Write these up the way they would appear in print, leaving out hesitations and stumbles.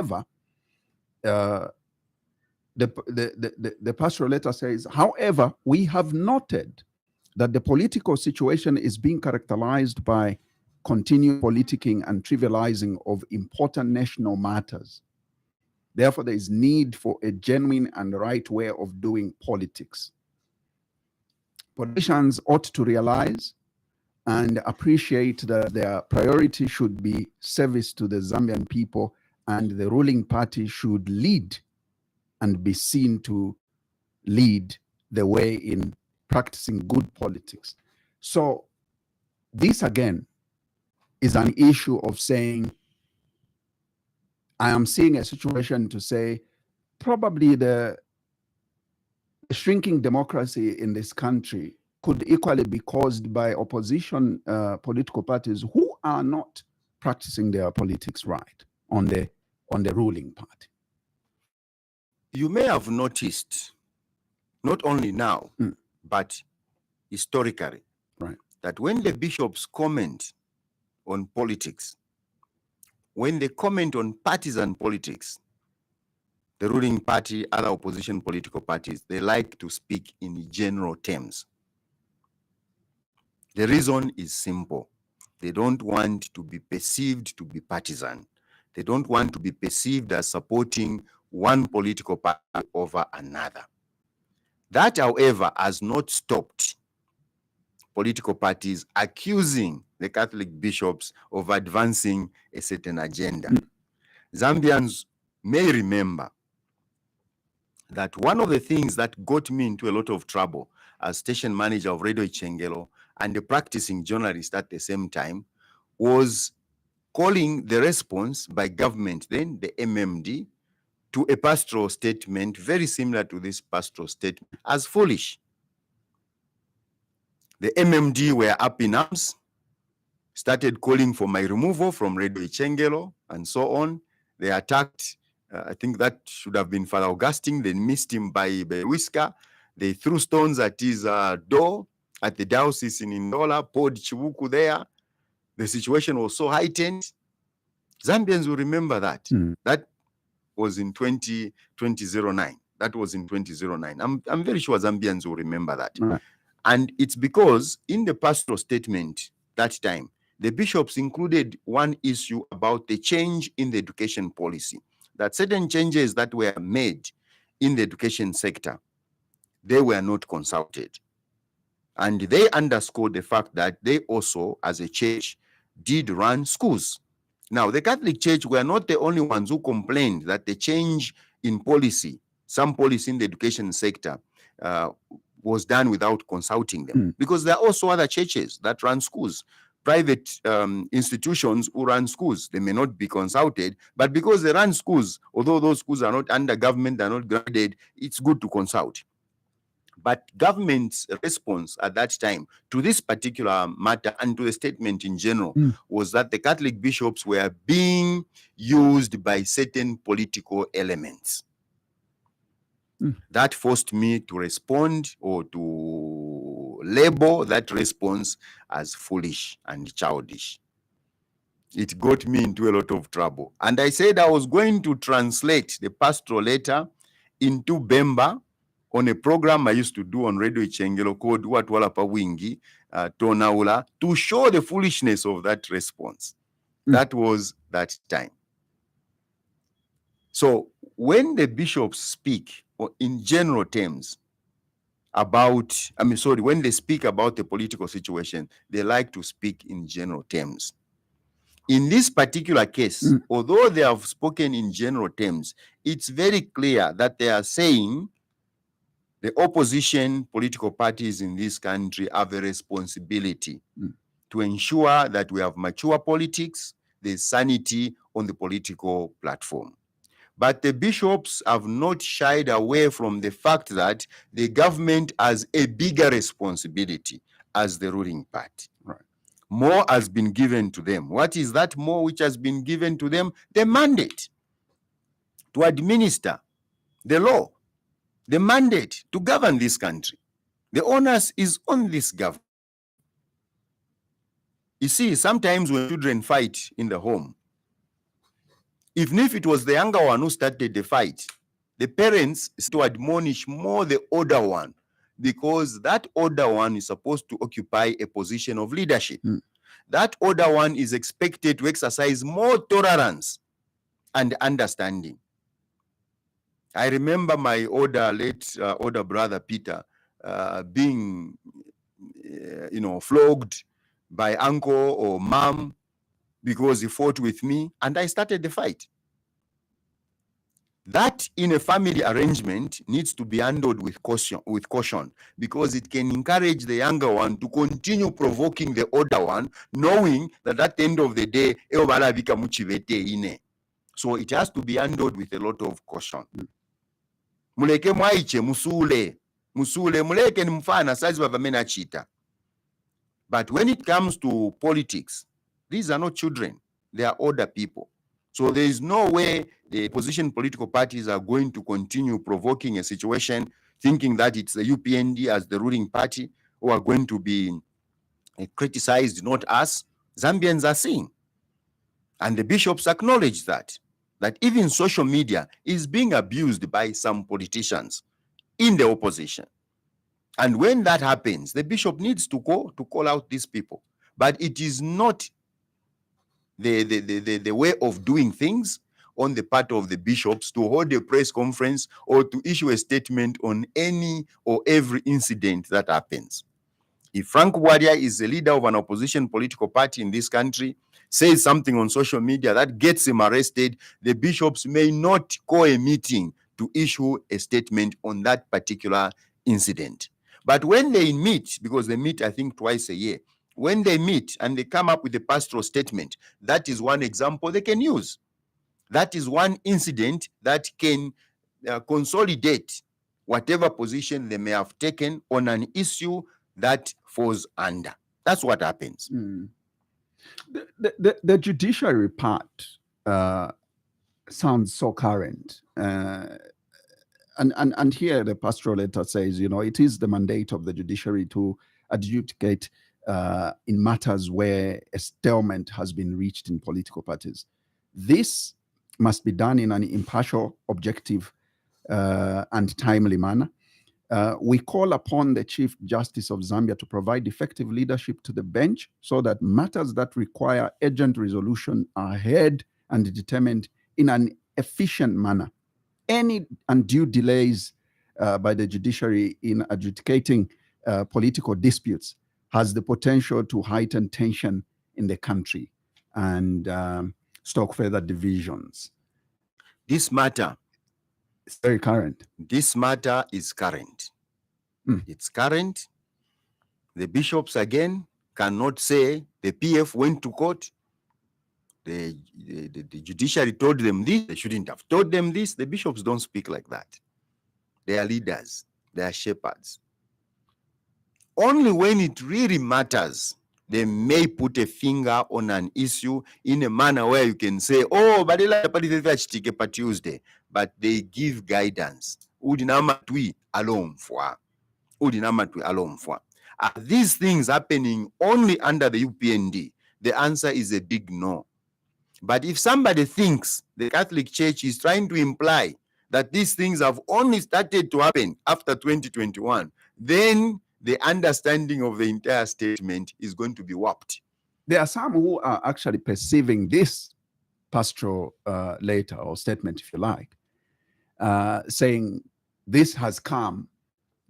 However, the pastoral letter says, however, we have noted that the political situation is being characterized by continued politicking and trivializing of important national matters. Therefore, there is need for a genuine and right way of doing politics. Politicians ought to realize and appreciate that their priority should be service to the Zambian people, and the ruling party should lead and be seen to lead the way in practicing good politics. So this again is an issue of saying, I am seeing a situation to say probably the shrinking democracy in this country could equally be caused by opposition political parties who are not practicing their politics right on the ruling party. You may have noticed, not only now, but historically, right, that when the bishops comment on politics, when they comment on partisan politics, the ruling party, other opposition political parties, they like to speak in general terms. The reason is simple. They don't want to be perceived to be partisan. They don't want to be perceived as supporting one political party over another. That, however, has not stopped political parties accusing the Catholic bishops of advancing a certain agenda. Zambians may remember that one of the things that got me into a lot of trouble as station manager of Radio Ichengelo and a practicing journalist at the same time was calling the response by government, then the MMD, to a pastoral statement very similar to this pastoral statement as foolish. The MMD were up in arms, started calling for my removal from Radio Ichengelo and so on. They attacked, I think that should have been Father Augustine. They missed him by a whisker. They threw stones at his door at the diocese in Ndola, poured chibuku there. The situation was so heightened. Zambians will remember that. That was in 2009. That was in 2009. I'm very sure Zambians will remember that. Right. And it's because in the pastoral statement that time, the bishops included one issue about the change in the education policy, that certain changes that were made in the education sector, they were not consulted. And they underscored the fact that they also, as a church, did run schools. Now, the Catholic Church were not the only ones who complained that the change in policy, some policy in the education sector, was done without consulting them. Because there are also other churches that run schools, private institutions who run schools. They may not be consulted, but because they run schools, although those schools are not under government, they're not graded, it's good to consult. But government's response at that time to this particular matter and to the statement in general was that the Catholic bishops were being used by certain political elements. That forced me to respond or to label that response as foolish and childish. It got me into a lot of trouble. And I said I was going to translate the pastoral letter into Bemba on a program I used to do on Radio Ichengelo called Watwalapa Wingi, Tonaula, to show the foolishness of that response. That was that time. So when the bishops speak, or in general terms, when they speak about the political situation, they like to speak in general terms. In this particular case, although they have spoken in general terms, it's very clear that they are saying the opposition political parties in this country have a responsibility to ensure that we have mature politics, there's sanity on the political platform. But the bishops have not shied away from the fact that the government has a bigger responsibility as the ruling party. Right. More has been given to them. What is that more which has been given to them? The mandate to administer the law, the mandate to govern this country. The onus is on this government. You see, sometimes when children fight in the home, Even if it was the younger one who started the fight, the parents is to admonish more the older one, because that older one is supposed to occupy a position of leadership. That older one is expected to exercise more tolerance and understanding. I remember my late older brother Peter being, flogged by uncle or mom because he fought with me, and I started the fight. That in a family arrangement needs to be handled with caution, because it can encourage the younger one to continue provoking the older one, knowing that at the end of the day, so it has to be handled with a lot of caution. Muleke mwaiche musule muleke ni mfana sazi bavamena chita. But when it comes to politics, these are not children, they are older people. So there is no way the opposition political parties are going to continue provoking a situation, thinking that it's the UPND as the ruling party who are going to be criticized, not us. Zambians are seeing. And the bishops acknowledge that even social media is being abused by some politicians in the opposition. And when that happens, the bishop needs to go to call out these people. But it is not the way of doing things on the part of the bishops to hold a press conference or to issue a statement on any or every incident that happens. If Frank Bwadia is the leader of an opposition political party in this country, says something on social media that gets him arrested, the bishops may not call a meeting to issue a statement on that particular incident. But when they meet, because they meet, I think, twice a year, when they meet and they come up with a pastoral statement, that is one example they can use. That is one incident that can consolidate whatever position they may have taken on an issue that falls under. That's what happens. The judiciary part sounds so current. And here the pastoral letter says, it is the mandate of the judiciary to adjudicate in matters where a stalemate has been reached in political parties. This must be done in an impartial, objective, and timely manner. We call upon the Chief Justice of Zambia to provide effective leadership to the bench so that matters that require urgent resolution are heard and determined in an efficient manner. Any undue delays by the judiciary in adjudicating political disputes has the potential to heighten tension in the country and stoke further divisions. This matter is very current. This matter is current. It's current. The bishops, again, cannot say the PF went to court. The judiciary told them this. They shouldn't have told them this. The bishops don't speak like that. They are leaders. They are shepherds. Only when it really matters, they may put a finger on an issue in a manner where you can say, oh, but Tuesday. But they give guidance. Are these things happening only under the UPND? The answer is a big no. But if somebody thinks the Catholic Church is trying to imply that these things have only started to happen after 2021, then the understanding of the entire statement is going to be warped. There are some who are actually perceiving this pastoral letter or statement, if you like, saying this has come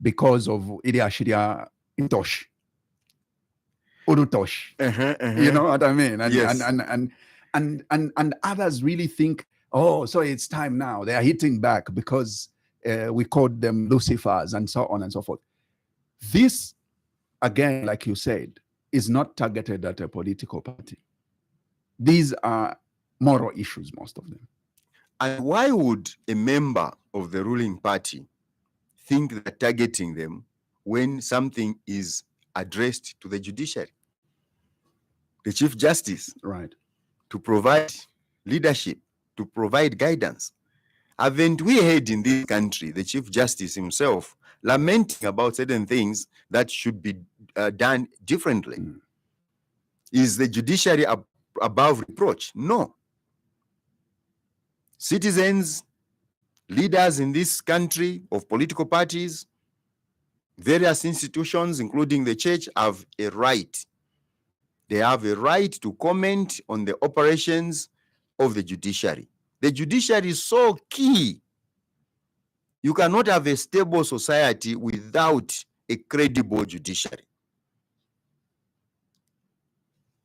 because of Iliashiria Intosh, Urutosh. You know what I mean? And, yes. and others really think, oh, so it's time now. They are hitting back because we called them Lucifers and so on and so forth. This, again, like you said, is not targeted at a political party. These are moral issues, most of them. And why would a member of the ruling party think they're targeting them when something is addressed to the judiciary? The Chief Justice, right, to provide leadership, to provide guidance. Haven't we heard in this country the Chief Justice himself lamenting about certain things that should be done differently? Is the judiciary above reproach? No. Citizens, leaders in this country of political parties, various institutions, including the church, have a right. They have a right to comment on the operations of the judiciary. The judiciary is so key. You cannot have a stable society without a credible judiciary.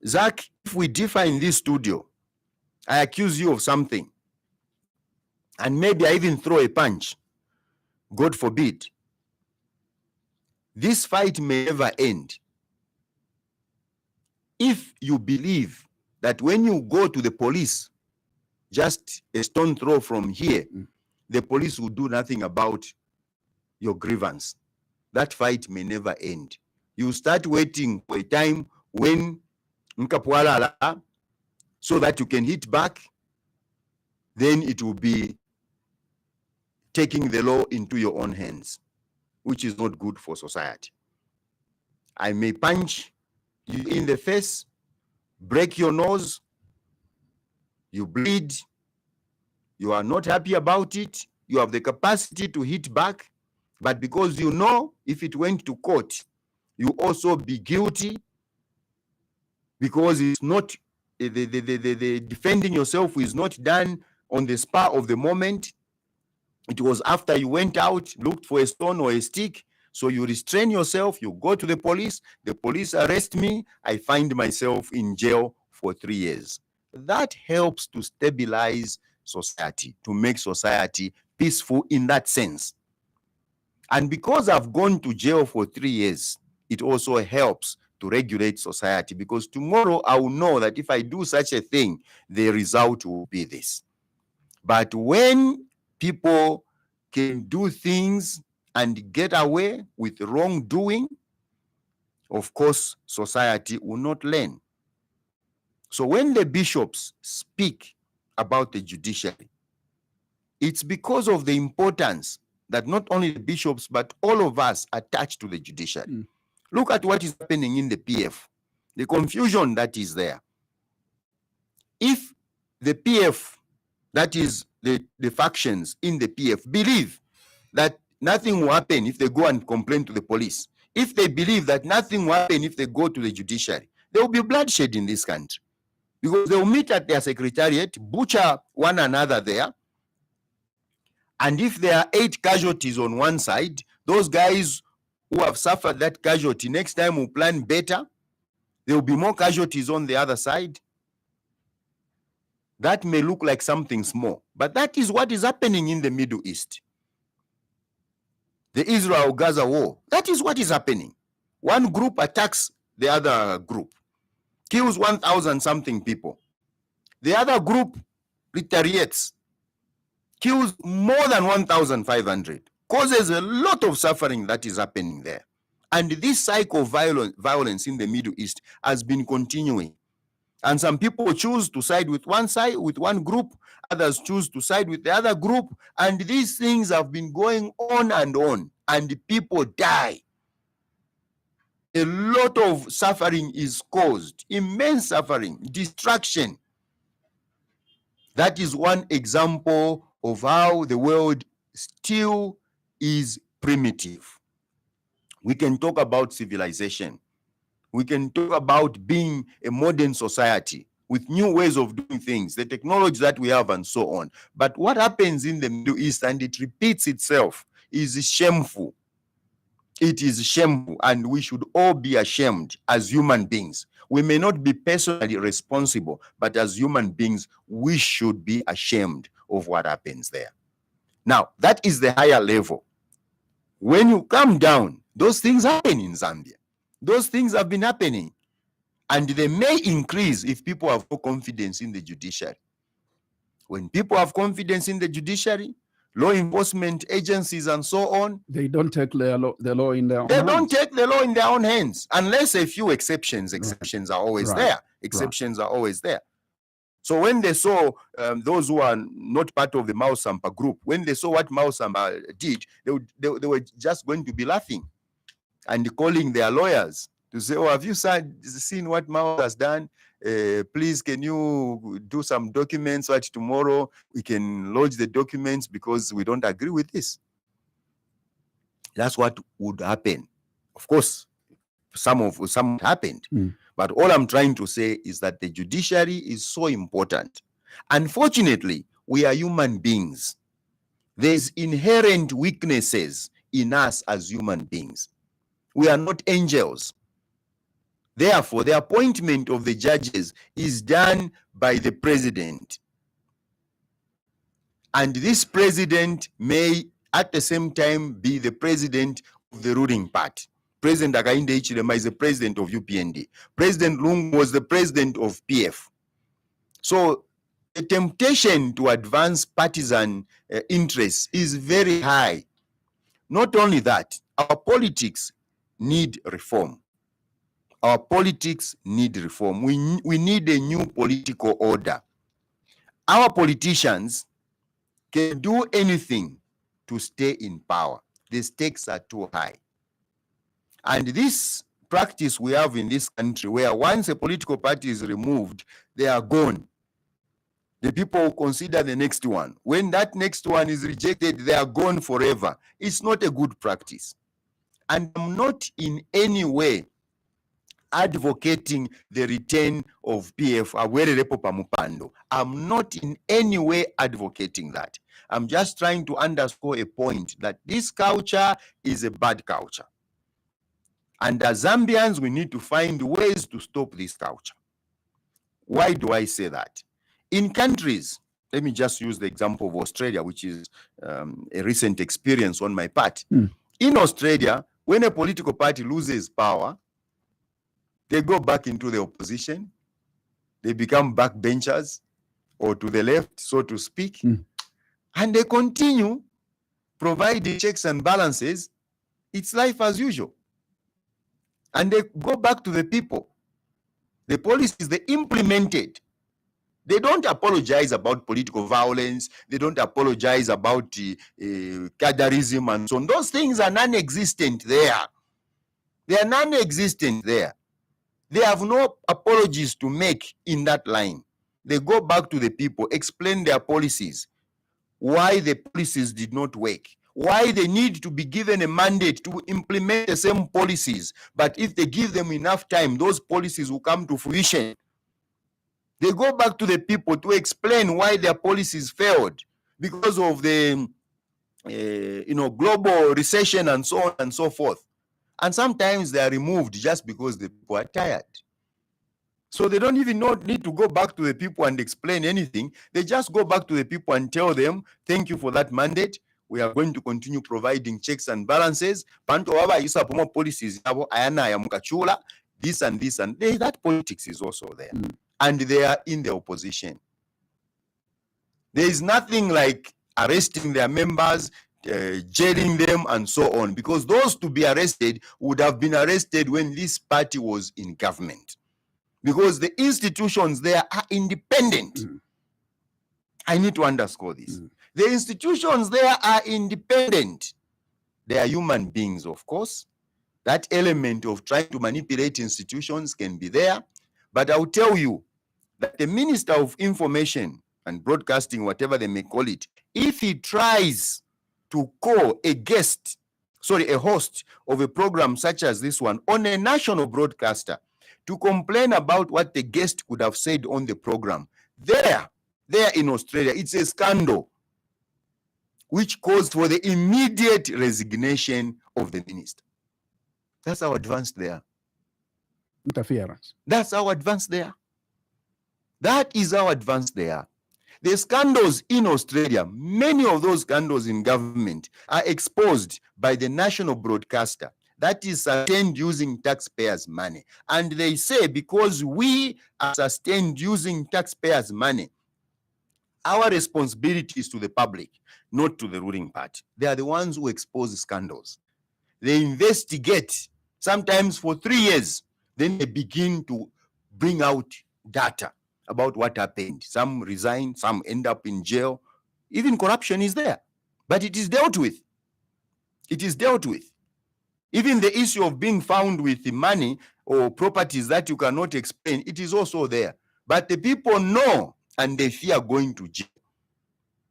Zach, if we differ in this studio, I accuse you of something, and maybe I even throw a punch, God forbid, this fight may never end. If you believe that when you go to the police, just a stone throw from here, the police will do nothing about your grievance, that fight may never end. You start waiting for a time when Nkapwala, so that you can hit back, then it will be taking the law into your own hands, which is not good for society. I may punch you in the face, break your nose, you bleed, you are not happy about it, you have the capacity to hit back, but because you know if it went to court, you also be guilty, because it's not, the defending yourself is not done on the spur of the moment. It was after you went out, looked for a stone or a stick, so you restrain yourself, you go to the police arrest me, I find myself in jail for 3 years. That helps to stabilize society, to make society peaceful in that sense. And because I've gone to jail for 3 years, it also helps to regulate society, because tomorrow I will know that if I do such a thing, the result will be this. But when people can do things and get away with wrongdoing, of course, society will not learn. So when the bishops speak about the judiciary, it's because of the importance that not only the bishops, but all of us attach to the judiciary. Look at what is happening in the PF, the confusion that is there. If the PF, that is the factions in the PF, believe that nothing will happen if they go and complain to the police, if they believe that nothing will happen if they go to the judiciary, there will be bloodshed in this country, because they will meet at their secretariat, butcher one another there, and if there are 8 casualties on one side, those guys who have suffered that casualty next time will plan better. There will be more casualties on the other side. That may look like something small, but that is what is happening in the Middle East. The Israel-Gaza war, that is what is happening. One group attacks the other group, kills 1,000 something people. The other group retaliates, kills more than 1,500, causes a lot of suffering that is happening there. And this cycle of violence in the Middle East has been continuing. And some people choose to side with one group, others choose to side with the other group, and these things have been going on, and people die. A lot of suffering is caused, immense suffering, destruction. That is one example of how the world still is primitive. We can talk about civilization. We can talk about being a modern society with new ways of doing things, the technology that we have, and so on. But what happens in the Middle East, and it repeats itself, is shameful. It is shameful, and we should all be ashamed as human beings. We may not be personally responsible, but as human beings, we should be ashamed of what happens there. Now, that is the higher level. When you come down, those things happen in Zambia. Those things have been happening, and they may increase if people have no confidence in the judiciary. When people have confidence in the judiciary, law enforcement agencies and so on, they don't take the law in their own hands. They don't take the law in their own hands, unless a few exceptions. Exceptions are always there. Exceptions are always there. So when they saw those who are not part of the Mao Sampa group, when they saw what Mao Sampa did, they were just going to be laughing and calling their lawyers to say, oh, have you seen what Mao has done? please, can you do some documents so that tomorrow we can lodge the documents because we don't agree with this. That's what would happen. Of course, some happened. But all I'm trying to say is that the judiciary is so important. Unfortunately, we are human beings. There's inherent weaknesses in us as human beings. We are not angels. Therefore, the appointment of the judges is done by the president. And this president may at the same time be the president of the ruling party. President Hakainde Hichilema is the president of UPND. President Lungu was the president of PF. So the temptation to advance partisan interests is very high. Not only that, our politics need reform. Our politics need reform. We need a new political order. Our politicians can do anything to stay in power. The stakes are too high. And this practice we have in this country, where once a political party is removed, they are gone. The people consider the next one. When that next one is rejected, they are gone forever. It's not a good practice. And I'm not in any way advocating the return of PF. I'm not in any way advocating that. I'm just trying to underscore a point that this culture is a bad culture. And as Zambians, we need to find ways to stop this culture. Why do I say that? In countries, let me just use the example of Australia, which is a recent experience on my part. In Australia, when a political party loses power, they go back into the opposition. They become backbenchers, or to the left, so to speak. And they continue providing checks and balances. It's life as usual. And they go back to the people. The policies they implemented. They don't apologize about political violence. They don't apologize about cadreism and so on. Those things are non-existent there. They are non-existent there. They have no apologies to make in that line. They go back to the people, explain their policies, why the policies did not work, why they need to be given a mandate to implement the same policies. But if they give them enough time, those policies will come to fruition. They go back to the people to explain why their policies failed because of the global recession and so on and so forth. And sometimes they are removed just because the people are tired. So they don't even need to go back to the people and explain anything. They just go back to the people and tell them, thank you for that mandate. We are going to continue providing checks and balances. Policies, this and this, and that politics is also there. And they are in the opposition. There is nothing like arresting their members, jailing them, and so on, because those to be arrested would have been arrested when this party was in government. Because the institutions there are independent. I need to underscore this. The institutions there are independent. They are human beings, of course. That element of trying to manipulate institutions can be there. But I'll tell you that the Minister of Information and Broadcasting, whatever they may call it, if he tries to call a host of a program such as this one on a national broadcaster to complain about what the guest could have said on the program, there in Australia, it's a scandal which caused for the immediate resignation of the minister. That's how advanced they are. Interference. That's how advanced they are. That is how advanced they are. The scandals in Australia, many of those scandals in government are exposed by the national broadcaster that is sustained using taxpayers' money. And they say because we are sustained using taxpayers' money, our responsibility is to the public, not to the ruling party. They are the ones who expose scandals. They investigate, sometimes for 3 years, then they begin to bring out data about what happened. Some resign, some end up in jail. Even corruption is there, but it is dealt with. It is dealt with. Even the issue of being found with the money or properties that you cannot explain, it is also there. But the people know and they fear going to jail.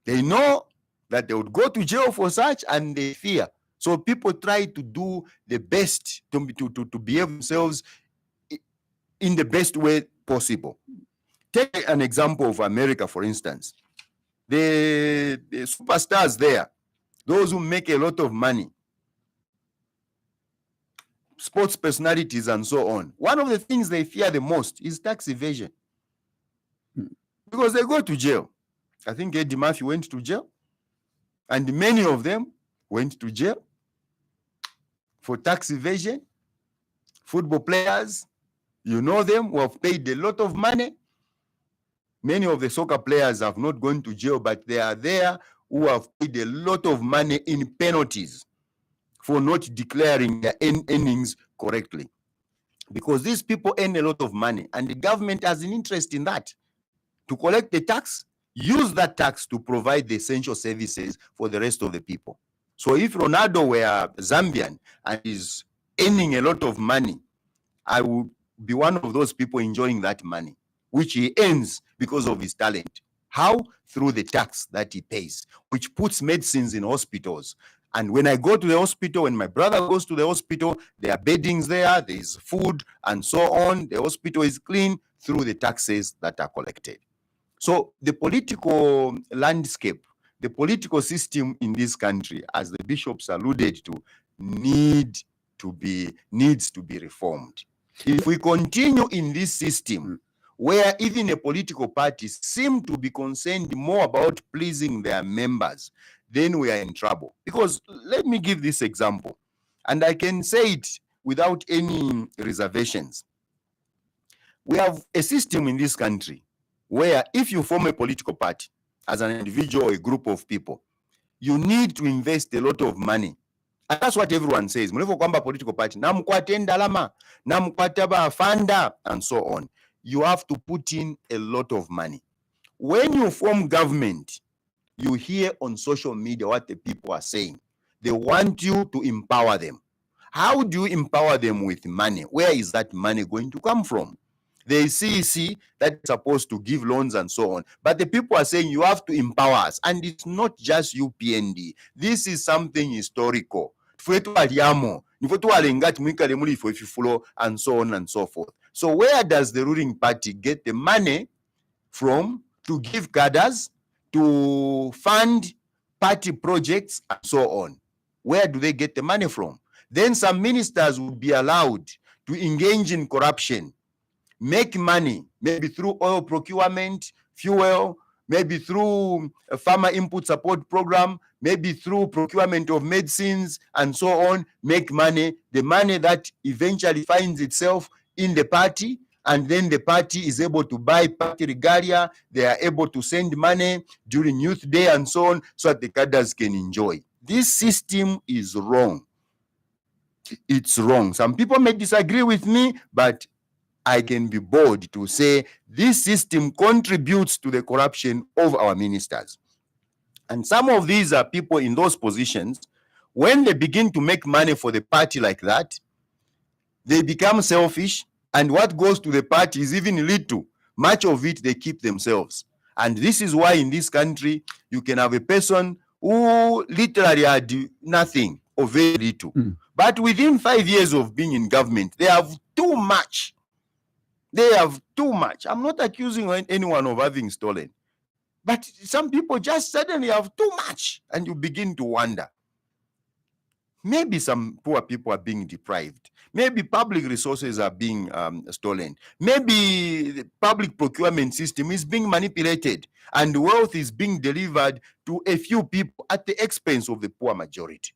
They know that they would go to jail for such and they fear. So people try to do the best to behave themselves in the best way possible. Take an example of America, for instance. The superstars there, those who make a lot of money, sports personalities and so on, one of the things they fear the most is tax evasion. Because they go to jail. I think Eddie Murphy went to jail. And many of them went to jail for tax evasion. Football players, you know them, who have paid a lot of money. Many of the soccer players have not gone to jail, but they are there who have paid a lot of money in penalties for not declaring their earnings correctly. Because these people earn a lot of money, and the government has an interest in that, to collect the tax, use that tax to provide the essential services for the rest of the people. So if Ronaldo were Zambian and is earning a lot of money, I would be one of those people enjoying that money, which he earns because of his talent. How? Through the tax that he pays, which puts medicines in hospitals. And when I go to the hospital, when my brother goes to the hospital, there are beddings there, there's food and so on. The hospital is clean through the taxes that are collected. So the political landscape, the political system in this country, as the bishops alluded to, needs to be reformed. If we continue in this system, where even a political party seem to be concerned more about pleasing their members, then we are in trouble. Because let me give this example, and I can say it without any reservations. We have a system in this country where if you form a political party as an individual or a group of people, you need to invest a lot of money. And that's what everyone says. Political party, and so on. You have to put in a lot of money. When you form government, you hear on social media what the people are saying. They want you to empower them. How do you empower them with money? Where is that money going to come from? The CEC that's supposed to give loans and so on. But the people are saying you have to empower us. And it's not just UPND. This is something historical. And so on and so forth. So where does the ruling party get the money from to give cadres, to fund party projects and so on? Where do they get the money from? Then some ministers would be allowed to engage in corruption, make money, maybe through oil procurement, fuel, maybe through a farmer input support program, maybe through procurement of medicines and so on, make money, the money that eventually finds itself in the party, and then the party is able to buy party regalia, they are able to send money during Youth Day and so on, so that the cadres can enjoy. This system is wrong. It's wrong. Some people may disagree with me, but I can be bold to say this system contributes to the corruption of our ministers. And some of these are people in those positions. When they begin to make money for the party like that, they become selfish, and what goes to the party is even little. Much of it they keep themselves. And this is why in this country, you can have a person who literally had nothing or very little. But within 5 years of being in government, they have too much. They have too much. I'm not accusing anyone of having stolen. But some people just suddenly have too much, and you begin to wonder. Maybe some poor people are being deprived. Maybe public resources are being stolen. Maybe the public procurement system is being manipulated, and wealth is being delivered to a few people at the expense of the poor majority.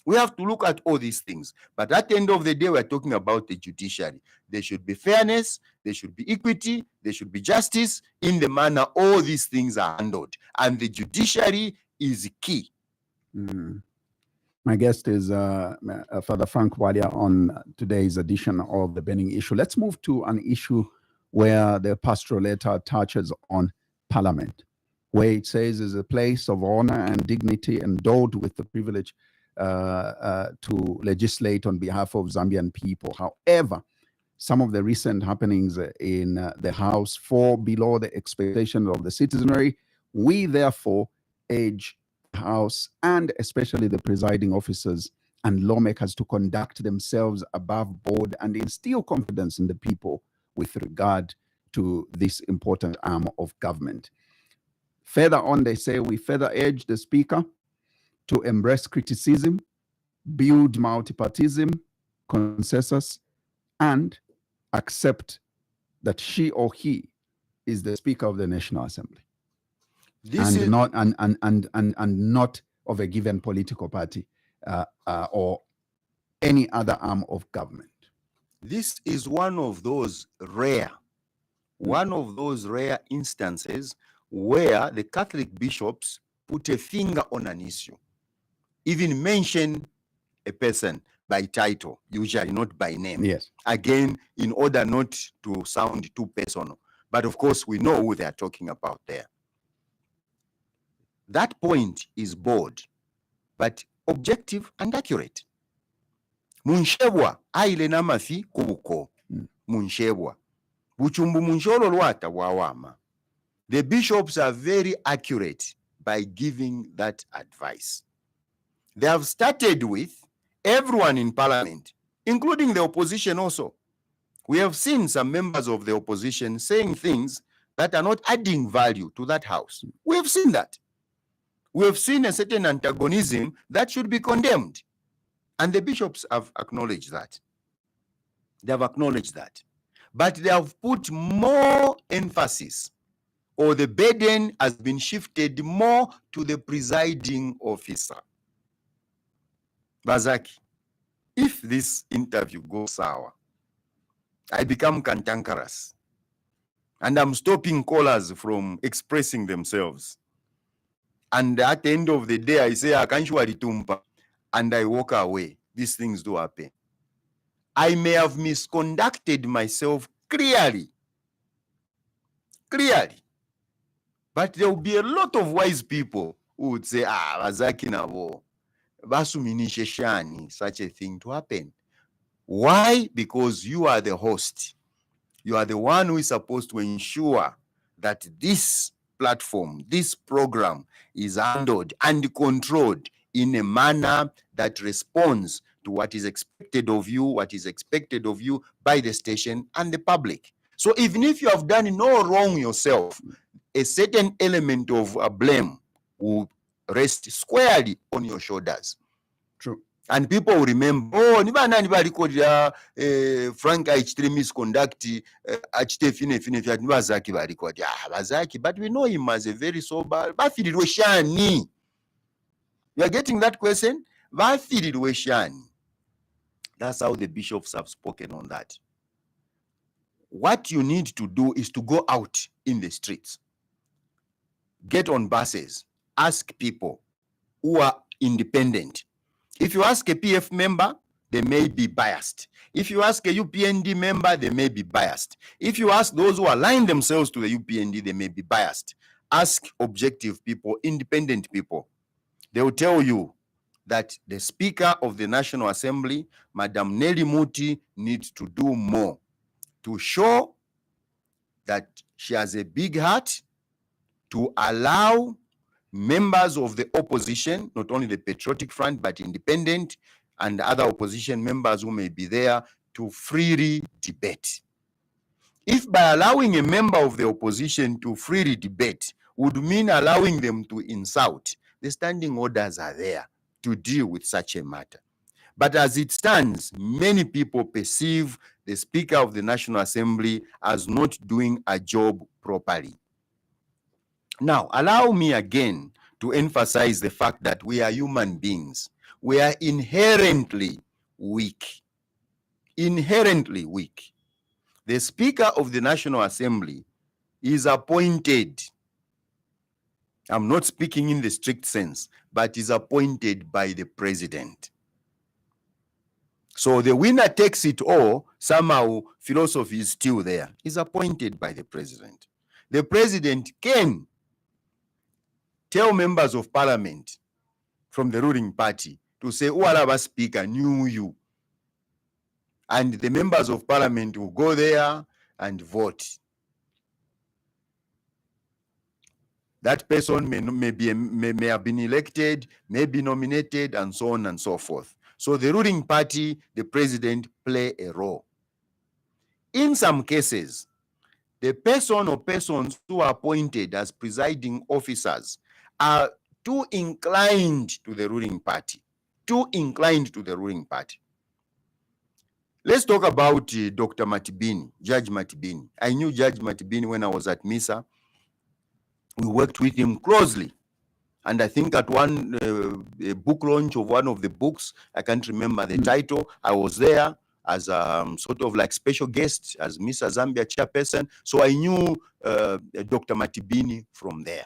We have to look at all these things. But at the end of the day, we're talking about the judiciary. There should be fairness, there should be equity, there should be justice in the manner all these things are handled. And the judiciary is key. My guest is Father Frank Walia on today's edition of The Burning Issue. Let's move to an issue where the pastoral letter touches on Parliament, where it says is a place of honor and dignity endowed with the privilege to legislate on behalf of Zambian people. However, some of the recent happenings in the House fall below the expectations of the citizenry. We therefore urge the House and especially the presiding officers and lawmakers to conduct themselves above board and instill confidence in the people with regard to this important arm of government. Further on, they say, we further urge the Speaker to embrace criticism, build multipartism, consensus, and accept that she or he is the Speaker of the National Assembly, not of a given political party or any other arm of government. This is one of those rare instances where the Catholic bishops put a finger on an issue, even mention a person by title, usually not by name. Yes. Again, in order not to sound too personal. But of course, we know who they are talking about there. That point is bold, but objective and accurate. Munshebwa aile namafi kubuko. Munshebwa. Buchumbu munsholo lwata wawama. The bishops are very accurate by giving that advice. They have started with everyone in Parliament, including the opposition also. We have seen some members of the opposition saying things that are not adding value to that house. We have seen that. We have seen a certain antagonism that should be condemned. And the bishops have acknowledged that. They have acknowledged that. But they have put more emphasis, or the burden has been shifted more to the presiding officer. Bazaki, if this interview goes sour, I become cantankerous, and I'm stopping callers from expressing themselves. And at the end of the day, I say, Akanshwari Tumpa, and I walk away. These things do happen. I may have misconducted myself clearly. But there will be a lot of wise people who would say, Bazaki nabo, basuminishe shani, such a thing to happen. Why? Because you are the host. You are the one who is supposed to ensure that this platform, this program is handled and controlled in a manner that responds to what is expected of you, by the station and the public. So even if you have done no wrong yourself, a certain element of blame will rest squarely on your shoulders. True. And people will remember, Frank Aichtre misconduct, Aichtre fine Bazaki barikodi. Bazaki, but we know him as a very sober. You are getting that question? That's how the bishops have spoken on that. What you need to do is to go out in the streets, get on buses, ask people who are independent. If you ask a PF member, they may be biased. If you ask a UPND member, they may be biased. If you ask those who align themselves to the UPND, they may be biased. Ask objective people, independent people. They will tell you that the Speaker of the National Assembly, Madam Nelly Muti, needs to do more to show that she has a big heart to allow members of the opposition, not only the Patriotic Front, but independent and other opposition members who may be there, to freely debate. If by allowing a member of the opposition to freely debate would mean allowing them to insult, the standing orders are there to deal with such a matter. But as it stands, many people perceive the Speaker of the National Assembly as not doing a job properly. Now, allow me again to emphasize the fact that we are human beings. We are inherently weak. Inherently weak. The Speaker of the National Assembly is appointed, I'm not speaking in the strict sense, but is appointed by the president. So the winner takes it all, somehow philosophy is still there. Is appointed by the president. The president can tell members of parliament from the ruling party to say, Ualaba Speaker knew you. and the members of parliament will go there and vote. That person may have been elected, may be nominated, and so on and so forth. So the ruling party, the president, play a role. In some cases, the person or persons who are appointed as presiding officers are too inclined to the ruling party. Too inclined to the ruling party. Let's talk about Dr. Matibini, Judge Matibini. I knew Judge Matibini when I was at MISA. We worked with him closely. And I think at one book launch of one of the books, I can't remember the title, I was there as sort of like special guest, as Mr. Zambia chairperson. So I knew Dr. Matibini from there.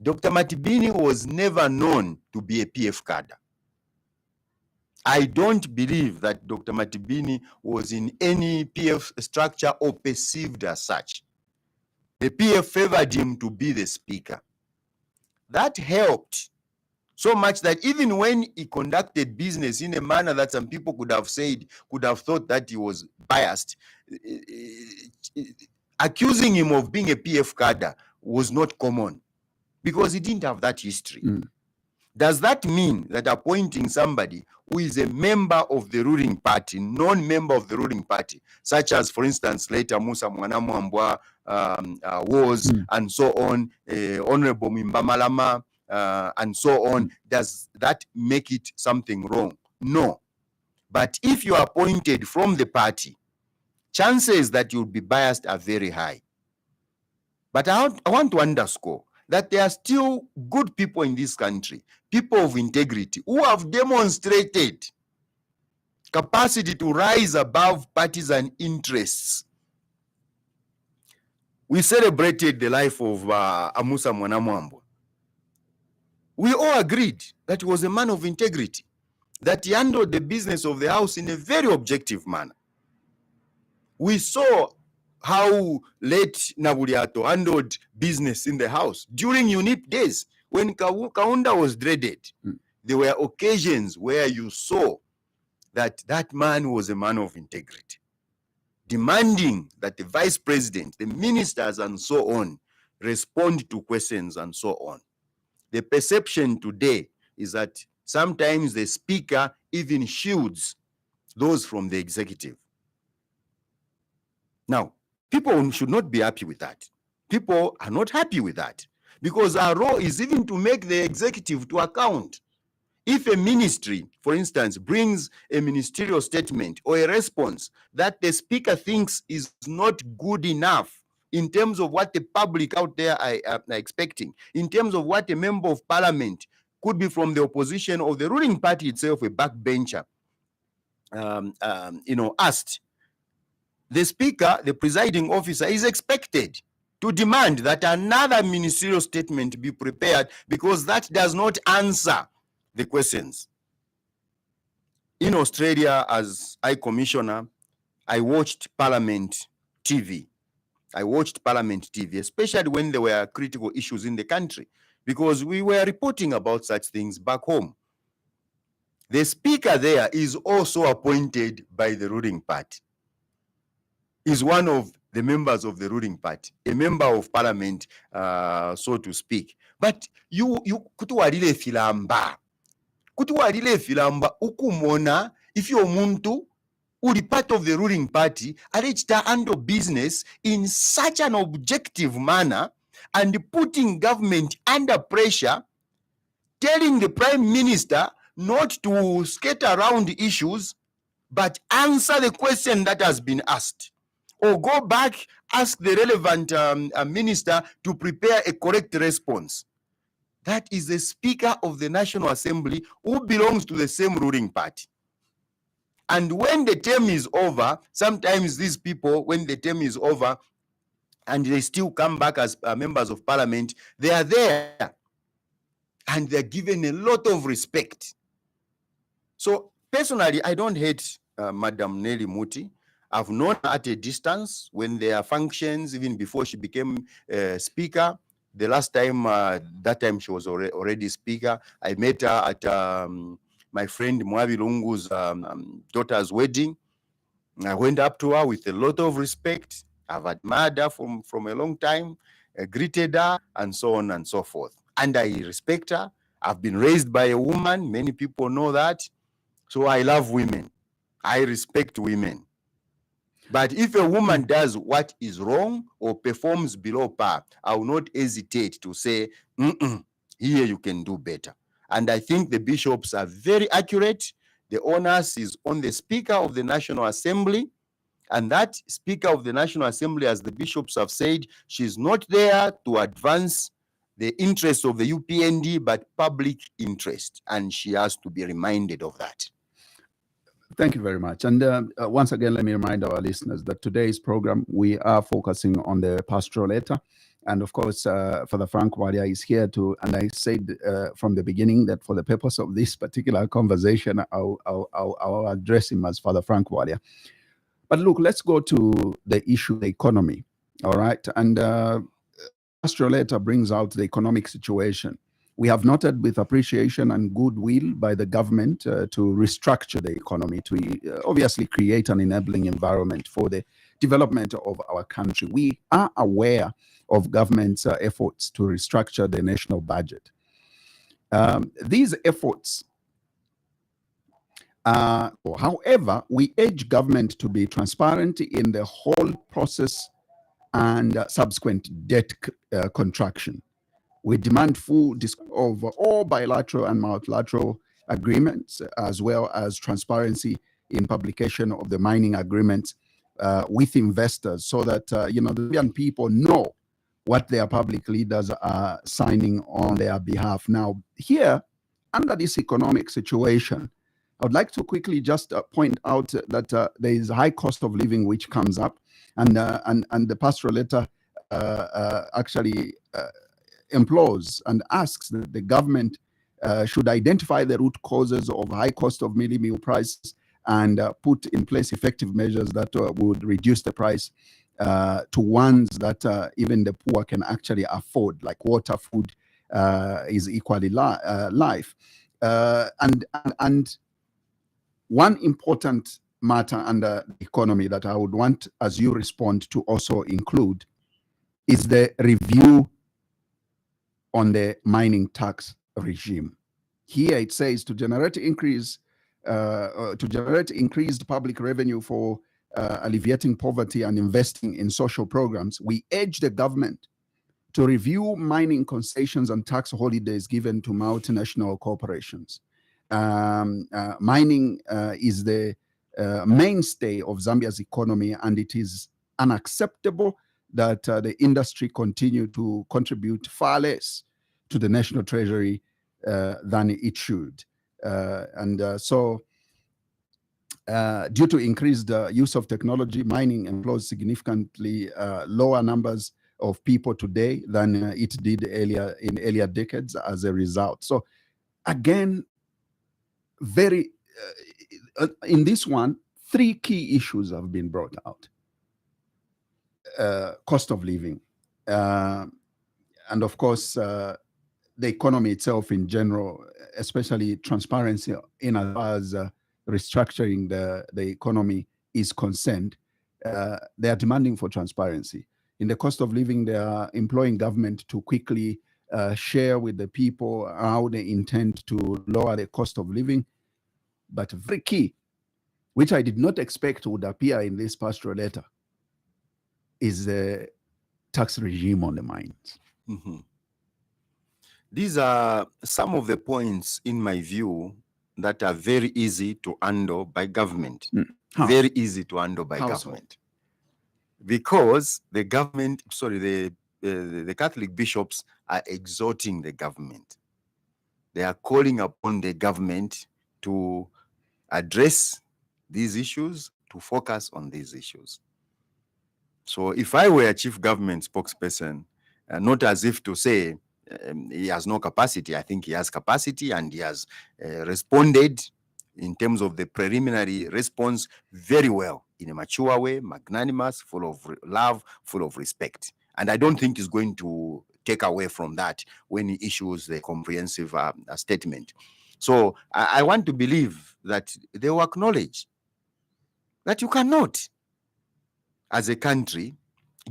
Dr. Matibini was never known to be a PF cadre. I don't believe that Dr. Matibini was in any PF structure or perceived as such. The PF favored him to be the speaker. That helped so much that even when he conducted business in a manner that some people could have thought that he was biased, accusing him of being a PF cadre was not common because he didn't have that history. Does that mean that appointing somebody who is a member of the ruling party, non-member of the ruling party, such as, for instance, later Musa Mwanamwambwa was, and so on, Honorable Mimbamalama, and so on, does that make it something wrong? No. But if you are appointed from the party, chances that you'll be biased are very high. But I want to underscore that there are still good people in this country, people of integrity, who have demonstrated capacity to rise above partisan interests. We celebrated the life of Amusa Mwanamwambwa. We all agreed that he was a man of integrity, that he handled the business of the house in a very objective manner. We saw how late Nabuliato handled business in the house during UNIP days when Kaunda was dreaded. There were occasions where you saw that that man was a man of integrity, demanding that the vice president, the ministers, and so on respond to questions and so on. The perception today is that sometimes the speaker even shields those from the executive. Now, people should not be happy with that. People are not happy with that because our role is even to make the executive to account. If a ministry, for instance, brings a ministerial statement or a response that the speaker thinks is not good enough in terms of what the public out there are expecting, in terms of what a member of parliament could be from the opposition or the ruling party itself, a backbencher, asked, the speaker, the presiding officer, is expected to demand that another ministerial statement be prepared because that does not answer the questions. In Australia, as High Commissioner, I watched Parliament TV. I watched Parliament TV, especially when there were critical issues in the country, because we were reporting about such things back home. The speaker there is also appointed by the ruling party. Is one of the members of the ruling party, a member of parliament, so to speak. But you kutuwalile filamba ukumona if you're muntu uli part of the ruling party alechita handle business in such an objective manner and putting government under pressure, telling the prime minister not to skate around issues but answer the question that has been asked, or go back, ask the relevant minister to prepare a correct response. That is the Speaker of the National Assembly who belongs to the same ruling party. And when the term is over, sometimes these people, when the term is over and they still come back as members of parliament, they are there and they're given a lot of respect. So personally, I don't hate Madam Nelly Muti. I've known her at a distance when there are functions, even before she became speaker. The last time, that time she was already speaker. I met her at my friend Mwabi Lungu's daughter's wedding. I went up to her with a lot of respect. I've admired her from a long time, greeted her, and so on and so forth. And I respect her. I've been raised by a woman. Many people know that. So I love women. I respect women. But if a woman does what is wrong or performs below par, I will not hesitate to say, here you can do better. And I think the bishops are very accurate. The onus is on the Speaker of the National Assembly. And that Speaker of the National Assembly, as the bishops have said, she's not there to advance the interests of the UPND, but public interest. And she has to be reminded of that. Thank you very much. And once again, let me remind our listeners that today's program, we are focusing on the pastoral letter. And of course, Father Frank Walia is here too. And I said from the beginning that for the purpose of this particular conversation, I'll address him as Father Frank Walia. But look, let's go to the issue of the economy. All right. And pastoral letter brings out the economic situation. We have noted with appreciation and goodwill by the government to restructure the economy, to obviously create an enabling environment for the development of our country. We are aware of government's efforts to restructure the national budget. These efforts, however, we urge government to be transparent in the whole process and subsequent debt contraction. We demand full disclosure of all bilateral and multilateral agreements, as well as transparency in publication of the mining agreements with investors, so that the Zambian people know what their public leaders are signing on their behalf. Now, here, under this economic situation, I would like to quickly just point out that there is a high cost of living which comes up, and the pastoral letter actually implores and asks that the government should identify the root causes of high cost of meal prices and put in place effective measures that would reduce the price to ones that even the poor can actually afford, like water, food is equally life. And one important matter under the economy that I would want, as you respond, to also include is the review on the mining tax regime. Here it says to generate increased public revenue for alleviating poverty and investing in social programs, we urge the government to review mining concessions and tax holidays given to multinational corporations. Mining is the mainstay of Zambia's economy, and it is unacceptable that the industry continue to contribute far less to the national treasury than it should. So due to increased use of technology, mining employs significantly lower numbers of people today than it did in earlier decades as a result. So again, in this one, three key issues have been brought out. Cost of living, and of course, the economy itself in general, especially transparency in as far as restructuring the economy is concerned. They are demanding for transparency. In the cost of living, they are employing government to quickly share with the people how they intend to lower the cost of living. But very key, which I did not expect would appear in this pastoral letter, is the tax regime on the mines. Mm-hmm. These are some of the points, in my view, that are very easy to handle by government. Very easy to handle by government. So? Because the government, the Catholic bishops are exhorting the government. They are calling upon the government to address these issues, to focus on these issues. So if I were a chief government spokesperson, not as if to say he has no capacity, I think he has capacity, and he has responded in terms of the preliminary response very well, in a mature way, magnanimous, full of love, full of respect. And I don't think he's going to take away from that when he issues the comprehensive statement. So I want to believe that they will acknowledge that you cannot, as a country,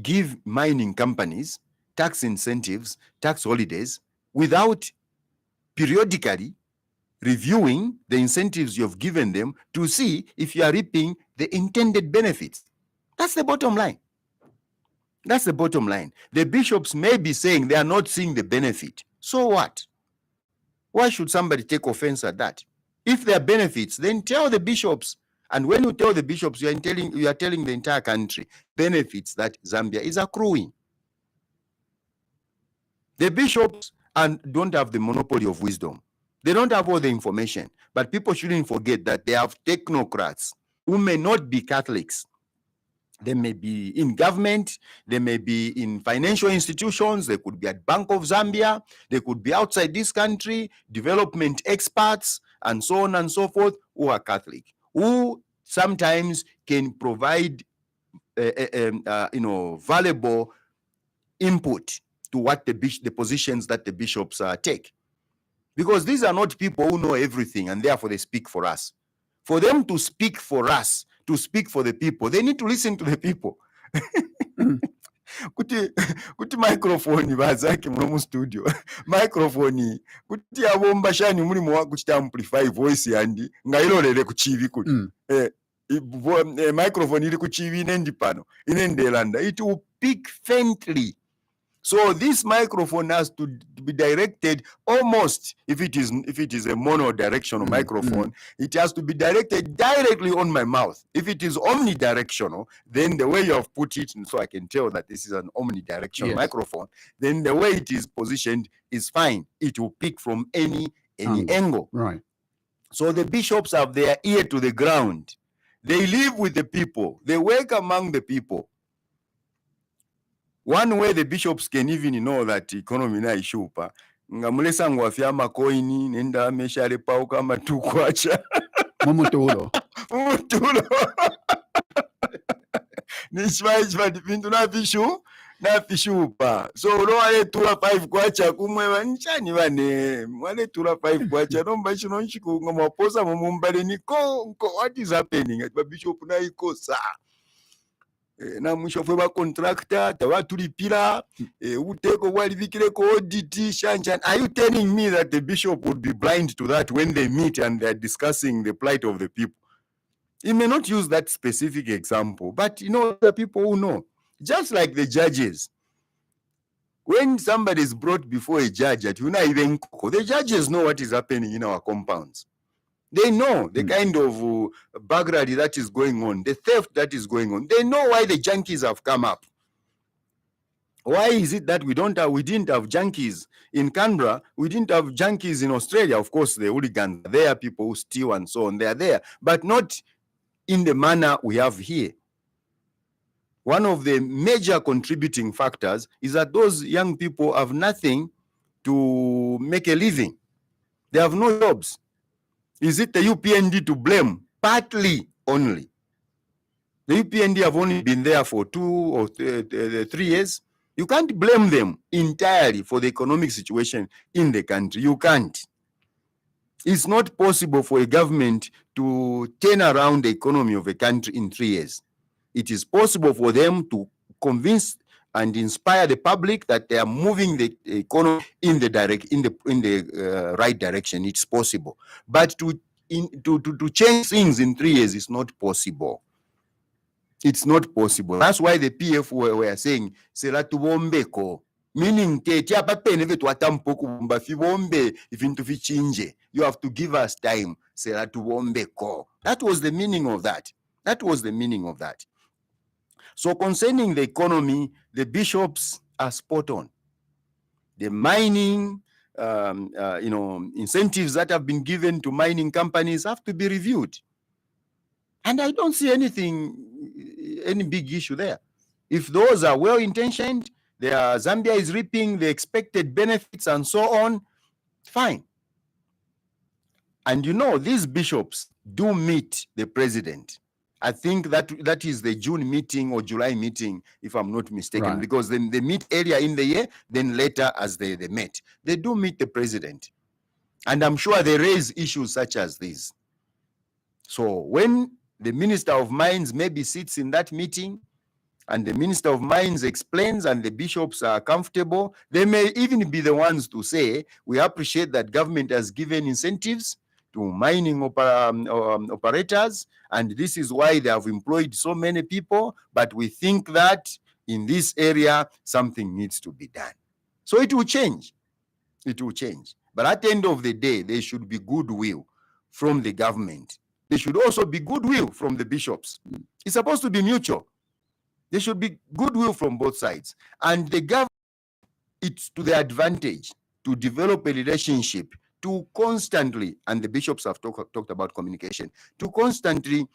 give mining companies tax incentives, tax holidays, without periodically reviewing the incentives you've given them to see if you are reaping the intended benefits. That's the bottom line. That's the bottom line. The bishops may be saying they are not seeing the benefit. So what? Why should somebody take offense at that? If there are benefits, then tell the bishops. And when you tell the bishops, you are telling the entire country benefits that Zambia is accruing. The bishops don't have the monopoly of wisdom. They don't have all the information. But people shouldn't forget that they have technocrats who may not be Catholics. They may be in government, they may be in financial institutions, they could be at Bank of Zambia, they could be outside this country, development experts, and so on and so forth, who are Catholic, who sometimes can provide valuable input to what the positions that the bishops take. Because these are not people who know everything and therefore they speak for us. For them to speak for us, to speak for the people, they need to listen to the people. kuti microphone bazaki mu studio microphone kuti abomba shani mulimo wakuchita amplify voice yandi nga ilolere ku chivi kuti microphone iri ku chivi inendi pano inendelanda, it will pick faintly. So this microphone has to be directed almost, if it is a monodirectional microphone, it has to be directed directly on my mouth. If it is omnidirectional, then the way you have put it, and so I can tell that this is an omnidirectional microphone, then the way it is positioned is fine. It will pick from any angle. Right. So the bishops have their ear to the ground. They live with the people. They work among the people. One way the bishops can even know that economy na ishupa, nga mulesa ngwafya makoini, nenda meshare pauka matukwacha. Mumutulo. Nishwa dipindu na fishupa. So lo wale tula 5 kwacha kumwe nchani wane. Wale tula 5 kwacha nomba ishu nchiku ngomaposa mumumbale niko what is happening? Atiba bishop na ikosa. Na mwisho fwe contractor tawatulipira uteko walivikireko audit shanchan. Are you telling me that the bishop would be blind to that when they meet and they're discussing the plight of the people? He may not use that specific example, but the people who know, just like the judges. When somebody is brought before a judge at the judges know what is happening in our compounds. They know the kind of burglary that is going on, the theft that is going on. They know why the junkies have come up. Why is it that we didn't have junkies in Canberra? We didn't have junkies in Australia. Of course, the hooligans are there, people who steal and so on, they are there, but not in the manner we have here. One of the major contributing factors is that those young people have nothing to make a living. They have no jobs. Is it the UPND to blame? Partly only. The UPND have only been there for 2 or 3 years. You can't blame them entirely for the economic situation in the country. You can't. It's not possible for a government to turn around the economy of a country in 3 years. It is possible for them to convince and inspire the public that they are moving the economy in the right direction. It's possible, but to change things in 3 years is not possible. It's not possible. That's why the PF were saying "Sela tubombeko," meaning you have to give us time. Sela tubombeko. That was the meaning of that. That was the meaning of that. So concerning the economy, the bishops are spot on. The mining, incentives that have been given to mining companies have to be reviewed. And I don't see any big issue there. If those are well-intentioned, Zambia is reaping the expected benefits and so on, fine. And these bishops do meet the president. I think that is the June meeting or July meeting, if I'm not mistaken, right. Because then they meet earlier in the year, then later as they met. They do meet the president. And I'm sure they raise issues such as these. So when The Minister of Mines maybe sits in that meeting, and the Minister of Mines explains, and the bishops are comfortable. They may even be the ones to say, we appreciate that government has given incentives to mining operators, and this is why they have employed so many people, but we think that in this area, something needs to be done. So it will change. It will change. But at the end of the day, there should be goodwill from the government. There should also be goodwill from the bishops. It's supposed to be mutual. There should be goodwill from both sides. And the government, it's to their advantage to develop a relationship, to constantly, and the bishops have talked about communication, to constantly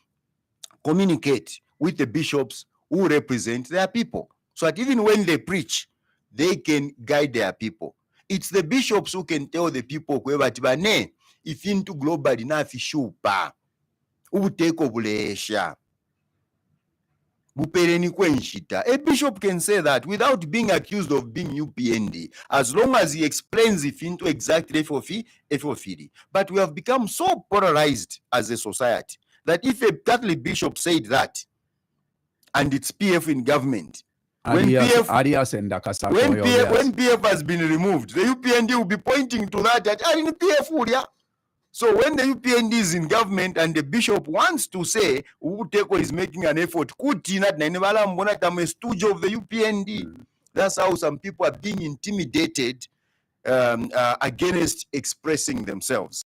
communicate with the bishops who represent their people. So that even when they preach, they can guide their people. It's the bishops who can tell the people, if into global enough ishupa, ubuteko bulesha. A bishop can say that without being accused of being UPND, as long as he explains if into exactly FOFD. But we have become so polarized as a society that if a Catholic bishop said that, and it's PF in government, when PF has been removed, the UPND will be pointing to that in PF. So when the UPND is in government and the bishop wants to say Ubuteko is making an effort, of the UPND. That's how some people are being intimidated against expressing themselves.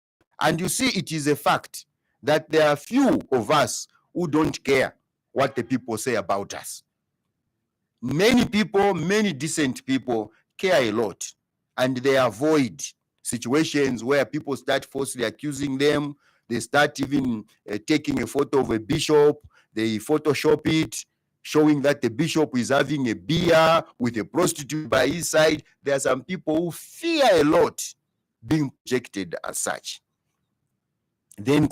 And you see, it is a fact that there are few of us who don't care what the people say about us. Many people, many decent people care a lot, and they avoid situations where people start falsely accusing them. They start even taking a photo of a bishop, they Photoshop it, showing that the bishop is having a beer with a prostitute by his side. There are some people who fear a lot being projected as such. Then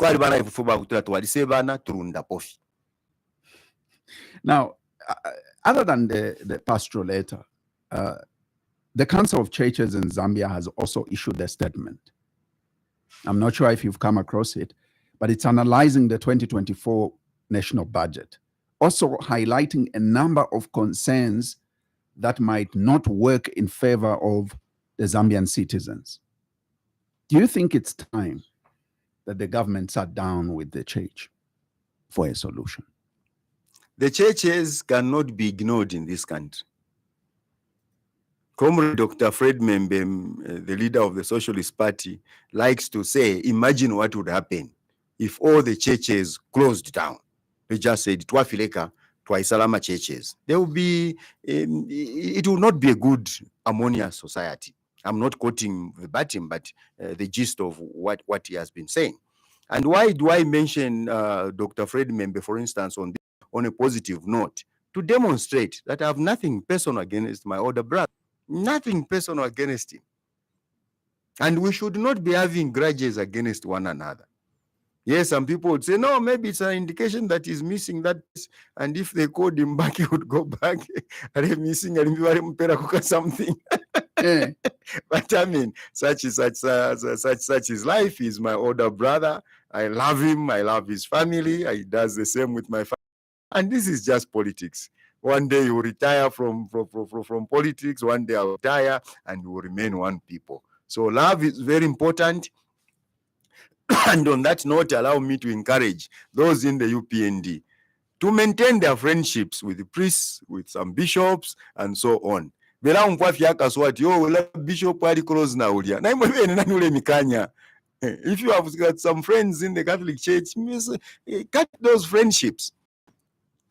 now, other than the pastoral letter, the Council of Churches in Zambia has also issued a statement. I'm not sure if you've come across it, but it's analyzing the 2024 national budget, also highlighting a number of concerns that might not work in favor of the Zambian citizens. Do you think it's time that the government sat down with the church for a solution? The churches cannot be ignored in this country. Comrade Dr. Fred Membe, the leader of the Socialist Party, likes to say, imagine what would happen if all the churches closed down. They just said, Twafileka, Twaisalama churches. There will be, it will not be a good, harmonious society. I'm not quoting verbatim, but the gist of what he has been saying. And why do I mention Dr. Fred Membe, for instance, on a positive note? To demonstrate that I have nothing personal against my older brother. Nothing personal against him. And we should not be having grudges against one another. Yes, some people would say, no, maybe it's an indication that he's missing that. And if they called him back, he would go back. Are they missing something? Yeah. But I mean, such is life. He's my older brother. I love him. I love his family. He does the same with my family. And this is just politics. One day you retire from politics, one day I'll retire, and we will remain one people. So love is very important. And on that note, allow me to encourage those in the UPND to maintain their friendships with the priests, with some bishops, and so on. If you have got some friends in the Catholic Church, cut those friendships.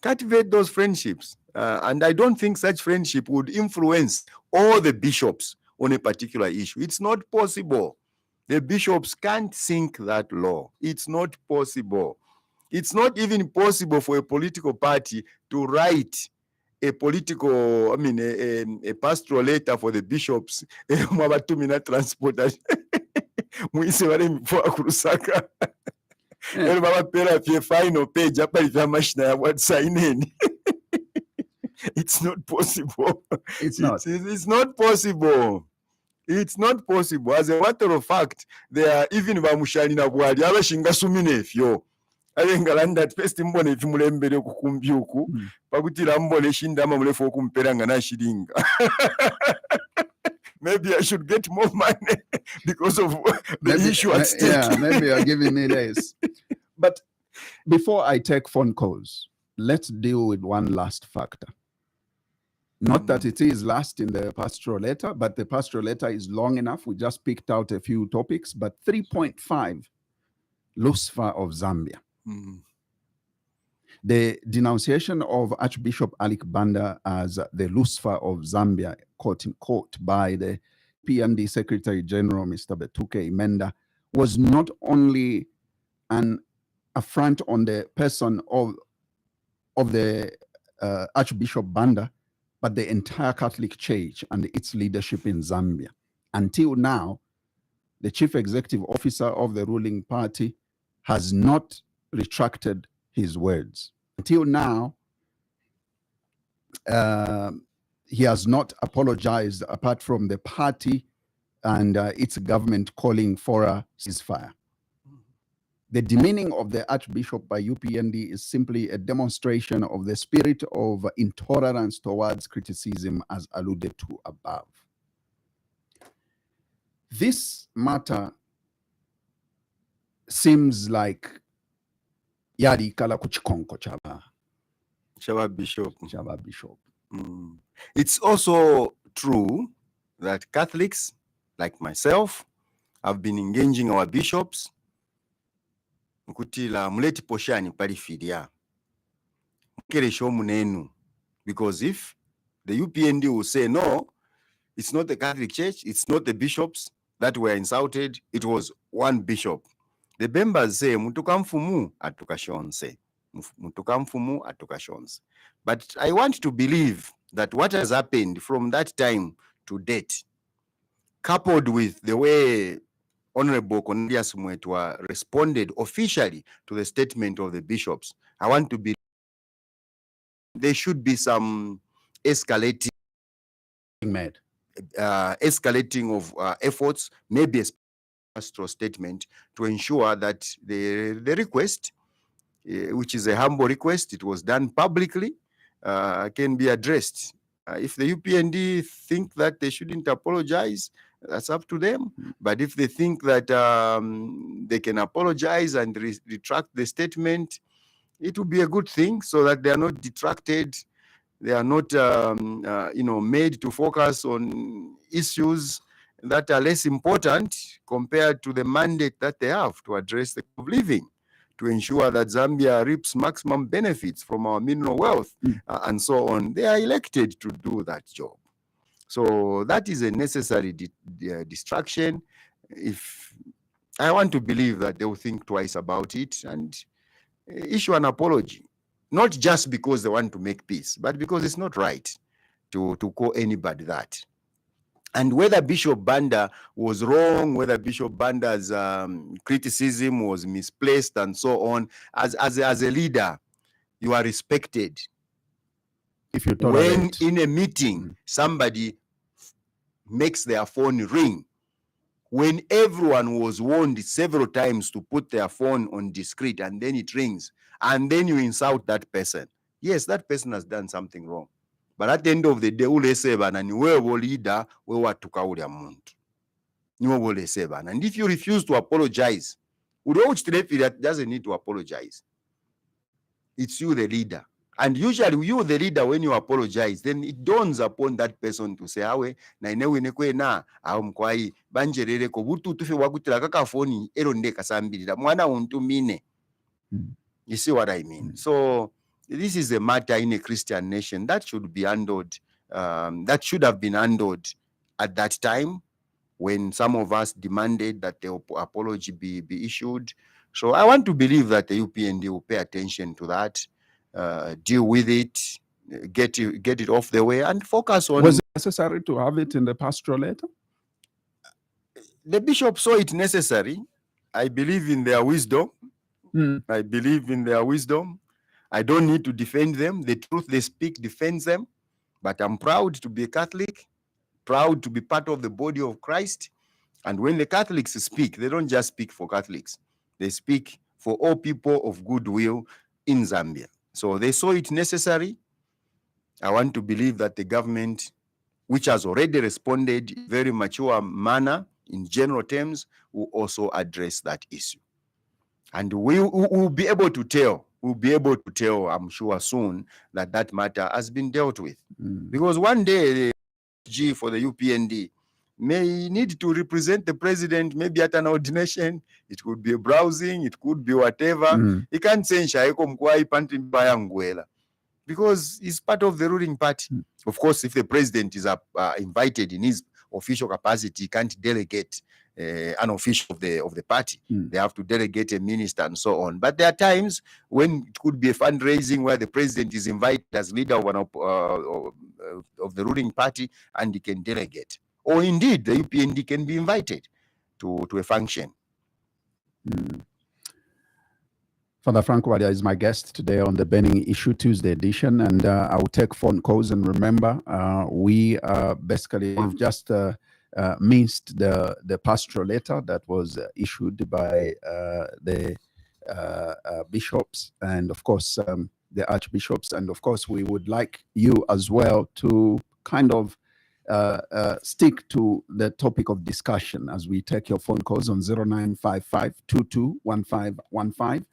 Cultivate those friendships. And I don't think such friendship would influence all the bishops on a particular issue. It's not possible. The bishops can't sink that law. It's not possible. It's not even possible for a political party to write a pastoral letter for the bishops. Transport. Final page it's not possible. It's not possible. It's not possible. As a matter of fact, there are even ayengalanda first mbone ifimulembere kukumbyuku pakutira mbone shindama mulefu okumperanga na shiringa. Maybe I should get more money because of the issue at stake. Yeah, maybe you're giving me less. But before I take phone calls, let's deal with one last factor. Not that it is last in the pastoral letter, but the pastoral letter is long enough. We just picked out a few topics, but 3.5, Lucifer of Zambia. The denunciation of Archbishop Alik Banda as the Lucifer of Zambia, quote unquote, by the PND Secretary General, Mr. Betuke Imenda, was not only an affront on the person of the Archbishop Banda, but the entire Catholic Church and its leadership in Zambia. Until now, the chief executive officer of the ruling party has not retracted his words. Until now, he has not apologized apart from the party and its government calling for a ceasefire. The demeaning of the Archbishop by UPND is simply a demonstration of the spirit of intolerance towards criticism as alluded to above. This matter seems like yari kala kuchikonko chaba bishop. It's also true that Catholics, like myself, have been engaging our bishops nkutila muleti poshani palifidia mkeresho munenu, because if the UPND will say no, it's not the Catholic Church, it's not the bishops that were insulted, it was one bishop. The members say mutukamfumu atukashonse, mutukamfumu atukashonse. But I want to believe that what has happened from that time to date, coupled with the way Honorable Cornelius Mwetwa responded officially to the statement of the bishops, I want to believe there should be some escalating of efforts, maybe a pastoral statement to ensure that the request, which is a humble request, it was done publicly, can be addressed. If the UPND think that they shouldn't apologize, that's up to them. But if they think that they can apologize and retract the statement, it will be a good thing so that they are not detracted. They are not, made to focus on issues that are less important compared to the mandate that they have to address the cost of living, to ensure that Zambia reaps maximum benefits from our mineral wealth, and so on. They are elected to do that job. So that is a necessary distraction. If I want to believe that they will think twice about it and issue an apology, not just because they want to make peace, but because it's not right to call anybody that. And whether Bishop Banda was wrong, whether Bishop Banda's criticism was misplaced and so on, as a leader, you are respected. If you tolerate. When in a meeting, somebody makes their phone ring, when everyone was warned several times to put their phone on discreet and then it rings, and then you insult that person, yes, that person has done something wrong. But at the end of the day, leader, and if you refuse to apologize, that doesn't need to apologize. It's you, the leader. And usually you, the leader, when you apologize, then it dawns upon that person to say, awe, na inewe nekwe na, au mkwai, banjerere ko butu tufe wakutila kaka phone, eronde kasambili, mwana untu mine. You see what I mean? So this is a matter in a Christian nation that should be handled, that should have been handled at that time when some of us demanded that the apology be issued. So I want to believe that the UPND will pay attention to that, deal with it, get it off the way, and focus on. Was it necessary to have it in the pastoral letter? The bishop saw it necessary. I believe in their wisdom. I believe in their wisdom. I don't need to defend them. The truth they speak defends them. But I'm proud to be a Catholic, proud to be part of the body of Christ. And when the Catholics speak, they don't just speak for Catholics. They speak for all people of goodwill in Zambia. So they saw it necessary. I want to believe that the government, which has already responded in very mature manner in general terms, will also address that issue. And we'll be able to tell, I'm sure soon, that that matter has been dealt with. Because one day, the G for the UPND may need to represent the president, maybe at an ordination. It could be a browsing, it could be whatever. He can't say because he's part of the ruling party. Of course, if the president is invited in his official capacity, he can't delegate an official of the party. They have to delegate a minister and so on. But there are times when it could be a fundraising where the president is invited as leader of the ruling party, and he can delegate. Or indeed, the UPND can be invited to a function. Father Frank Wadia is my guest today on the Burning Issue Tuesday edition, and I will take phone calls. And remember, we basically have just missed the pastoral letter that was issued by the bishops and, of course, the archbishops. And, of course, we would like you as well to kind of stick to the topic of discussion as we take your phone calls on 0955 221515.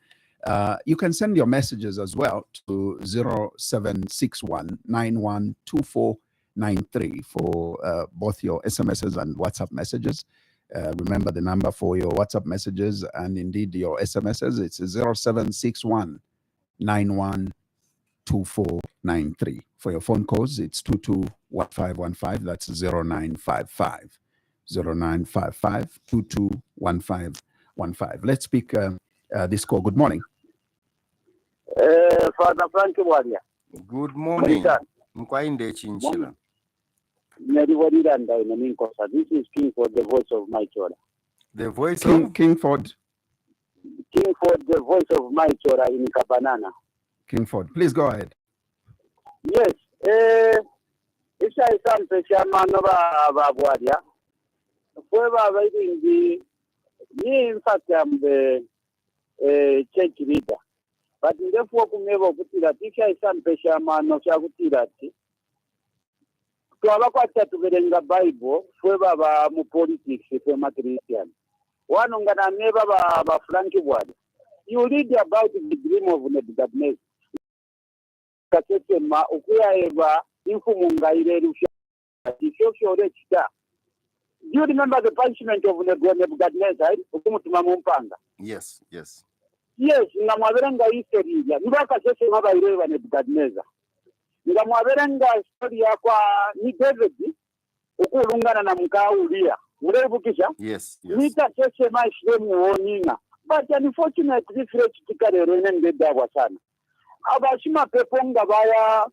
You can send your messages as well to 0761 912493 for both your SMSs and WhatsApp messages. Remember the number for your WhatsApp messages and indeed your SMSs. It's 0761 912493. For your phone calls, it's 221515. That's 0955 221515. Let's speak this call. Good morning. Father Frank Wadia. Good morning. This is King Ford, the voice of my chora. The voice of King Ford. King Ford, the voice of my chora in Kabanana. King Ford, please go ahead. Yes. It's a something Shaman of Wadia. Whoever writing me, in fact, I'm the church leader. But therefore, kumeva kutira tisha isampesha mano cha kutira ti. Tuwabakwata tugerenga Bible, fwe baba mu politics, fwe ma Christian. Wano ngana neba ba Frank Wadia. You read about the dream of Nebuchadnezzar. Kasete ma ukuya eva infumunga ile rusha. Tisho chita. Do you remember the punishment of Nebuchadnezzar? Ukumutuma mumpanga. Yes, yes. Yes, ngamwaberenga history ya. Nibaka sese maba ilewa Nebuchadnezzar. Ngamwaberenga story ya kwa ni David ukulungana na mkaulia. Mulebukisha? Yes, yes. Nita sese maishile muoninga. But unfortunately, fresh tikarero nendedabwa sana. Abashima peponga baya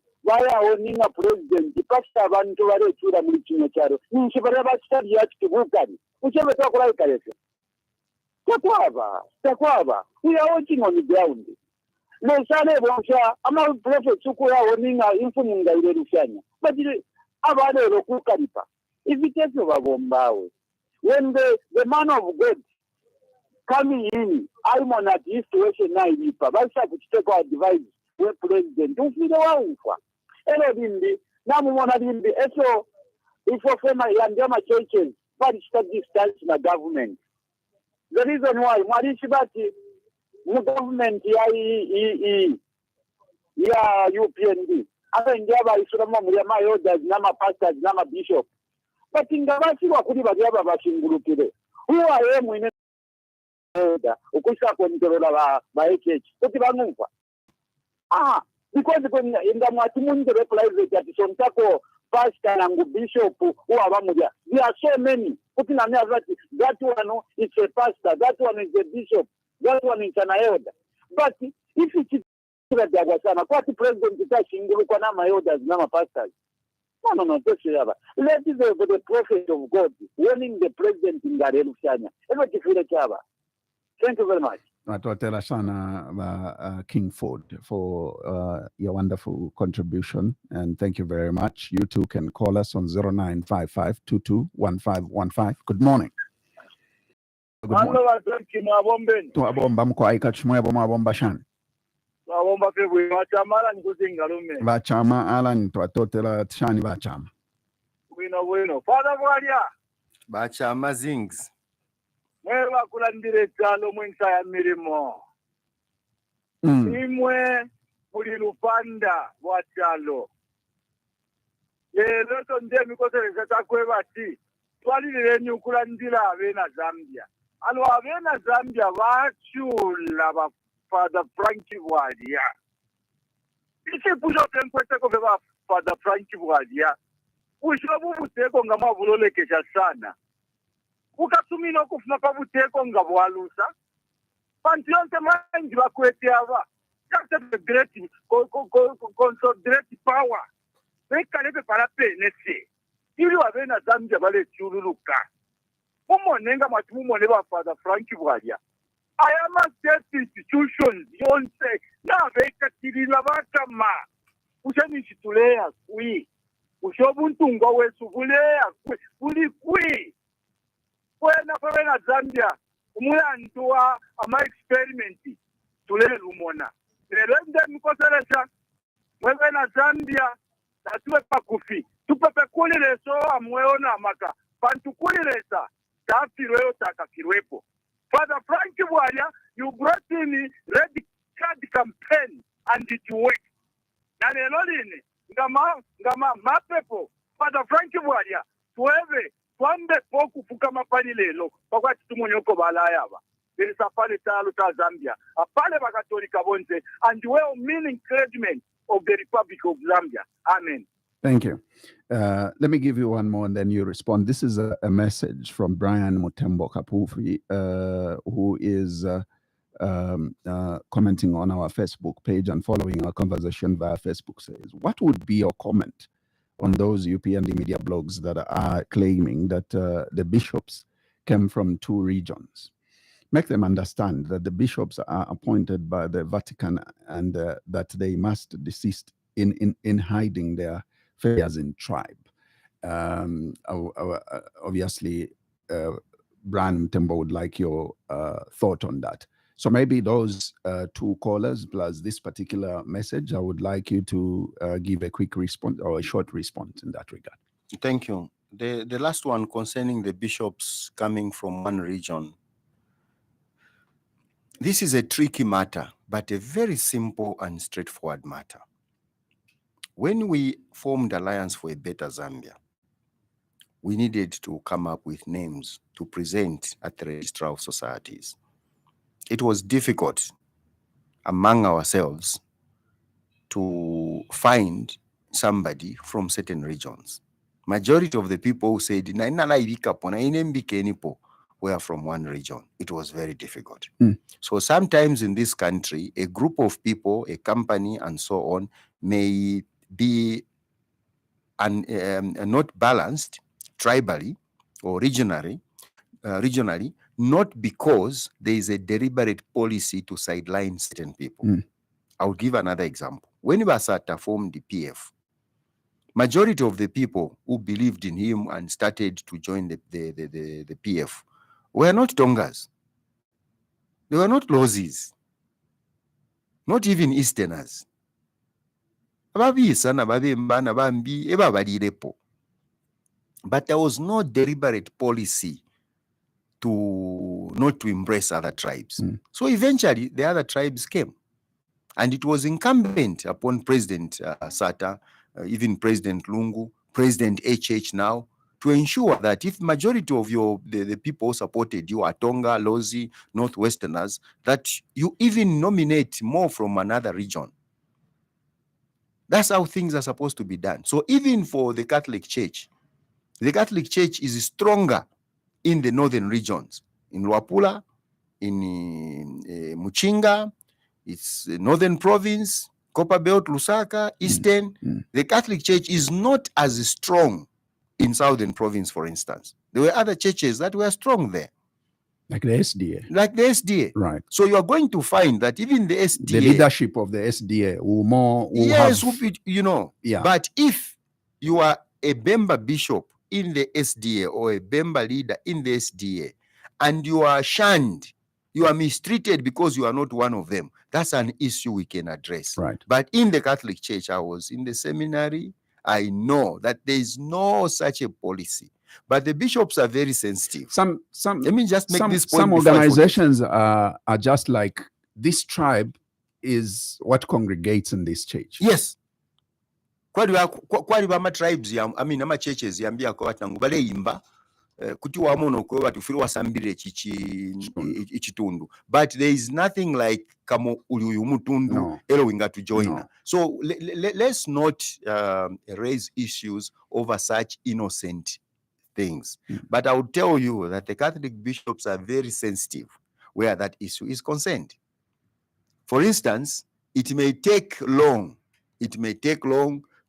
oninga president pasta abantu barechura muri kino cyaro. Nshibara bastari yacu tubukani. Uchebe twakoraye karese. Takwaba. We are working on the ground. No sale bonsha ama prophet sukuya oninga infumunga ile rushanya. But abale rokukanipa. If it is babombawe. When the man of God coming in, I'm on that situation now in Ipa. But I could take our advice with president. Don't feel the one for. Hello, Bindi. Now we want to be so if for my Yandama churches, but it's not distance in the government. The reason why Marishibati government UPND. I think Java is from my orders, Nama pastors, Nama bishop. But in the Vasi Wakuri Bagaba Bashingurukide, who I am in Ukusha Controla by HH. Because in the Matimun replies that Sontako, pastor and bishop who are Bamudia. There are so many. That one is a pastor, that one is a bishop, that one is an elder. But if it is the president is Shingurukana, my elders, Nama pastors. No, let the prophet of God warning the president in Garelushanya. Thank you very much. Natwatela sana King Ford for your wonderful contribution, and thank you very much. You too can call us on 0955 221515. Good morning. Good morning. Hello, Atleti Mabomben. Twabomba mukwaika chimwebo mwabomba shani. Mabomba febwe machamala nikuzinga lume. Bachama Alan twatotela shani bachama. Bueno. Father Bwalia. Bachama zings. Mwewa kulandire chalo mwensa ya mirimo. Imwe muli lupanda wa chalo. Lero tonde mikosereza takwe bati. Twalilireni ukulandira abena Zambia. Alo abena Zambia bachula ba Father Frankie Bwalia. Isi pusho tenkwete kofe ba Father Frankie Bwalia. Pusho bubuteko nga mavulolekesha sana. Ukatumina okufuna pa buteko nga bwalusa. Bantu yonke manji bakwete aba. That's the great consolidate power. Bekalebe para penese. Ili wabena Zambia bale chululuka. Mumonenga matumumone ba Father Frankie Bwalia. I am a state institutions yonse na beka tilila bakama. Useni situlea kui. Ushobuntunga wesu kulea kui. Kuli kui. Kwena Zambia. Umuyantua ama experiment. Tulele lumona. Nerende mikoselesha. Mwena Zambia. Natuwe pakufi. Tupepe kulileso amweona amaka. Pantu kulilesa. Tafirweo takafirwepo. Father Frankie Bwalia, you brought in red card campaign and it worked. Na lelo lini, ngama mapepo, Father Frankie Bwalia, tuweve, twambe poku fuka mapani lelo, wakati tumonyoko balaya ba. There is a pale talo ta Zambia, a pale bakatolika bonze, and well-meaning encouragement of the Republic of Zambia. Amen. Thank you. Let me give you one more and then you respond. This is a message from Brian Mutembo Kapufi, who is commenting on our Facebook page and following our conversation via Facebook. Says, what would be your comment on those UPND media blogs that are claiming that the bishops came from two regions? Make them understand that the bishops are appointed by the Vatican and that they must desist in hiding their affairs in tribe. Obviously, Brian Mutembo would like your thought on that. So maybe those two callers plus this particular message, I would like you to give a quick response or a short response in that regard. Thank you. The last one concerning the bishops coming from one region. This is a tricky matter, but a very simple and straightforward matter. When we formed Alliance for a Better Zambia, we needed to come up with names to present at the Register of Societies. It was difficult among ourselves to find somebody from certain regions. Majority of the people who said, were from one region. It was very difficult. So sometimes in this country, a group of people, a company, and so on, may be not balanced tribally or regionally, not because there is a deliberate policy to sideline certain people. I'll give another example. When Basata formed the PF, majority of the people who believed in him and started to join the PF were not Tongas. They were not Lozis, not even Easterners. But there was no deliberate policy to not to embrace other tribes. So eventually the other tribes came. And it was incumbent upon President Sata, even President Lungu, President HH now, to ensure that if majority of the people who supported you are Tonga, Lozi, Northwesterners, that you even nominate more from another region. That's how things are supposed to be done. So even for the Catholic Church is stronger in the northern regions, in Luapula, in Muchinga, it's Northern Province, Copperbelt, Lusaka, Eastern. The Catholic Church is not as strong in Southern Province, for instance. There were other churches that were strong there. Like the SDA. Like the SDA. Right. So you are going to find that even the SDA... The leadership of the SDA will yes, have... you know. Yeah. But if you are a Bemba bishop in the SDA or a Bemba leader in the SDA, and you are shunned, you are mistreated because you are not one of them, that's an issue we can address. Right. But in the Catholic Church, I was in the seminary, I know that there is no such a policy. But the bishops are very sensitive. Let me just make this point. Some organizations are just like, this tribe is what congregates in this church. Yes. Kwali bama tribes ama churches yambia kwa watangu bale imba kuti wamono kwa watu fili wasambire ichitundu. But there is nothing like kamo uliuyu mutundu elo winga to join. So let's not raise issues over such innocent things. But I will tell you that the Catholic bishops are very sensitive where that issue is concerned. For instance, it may take long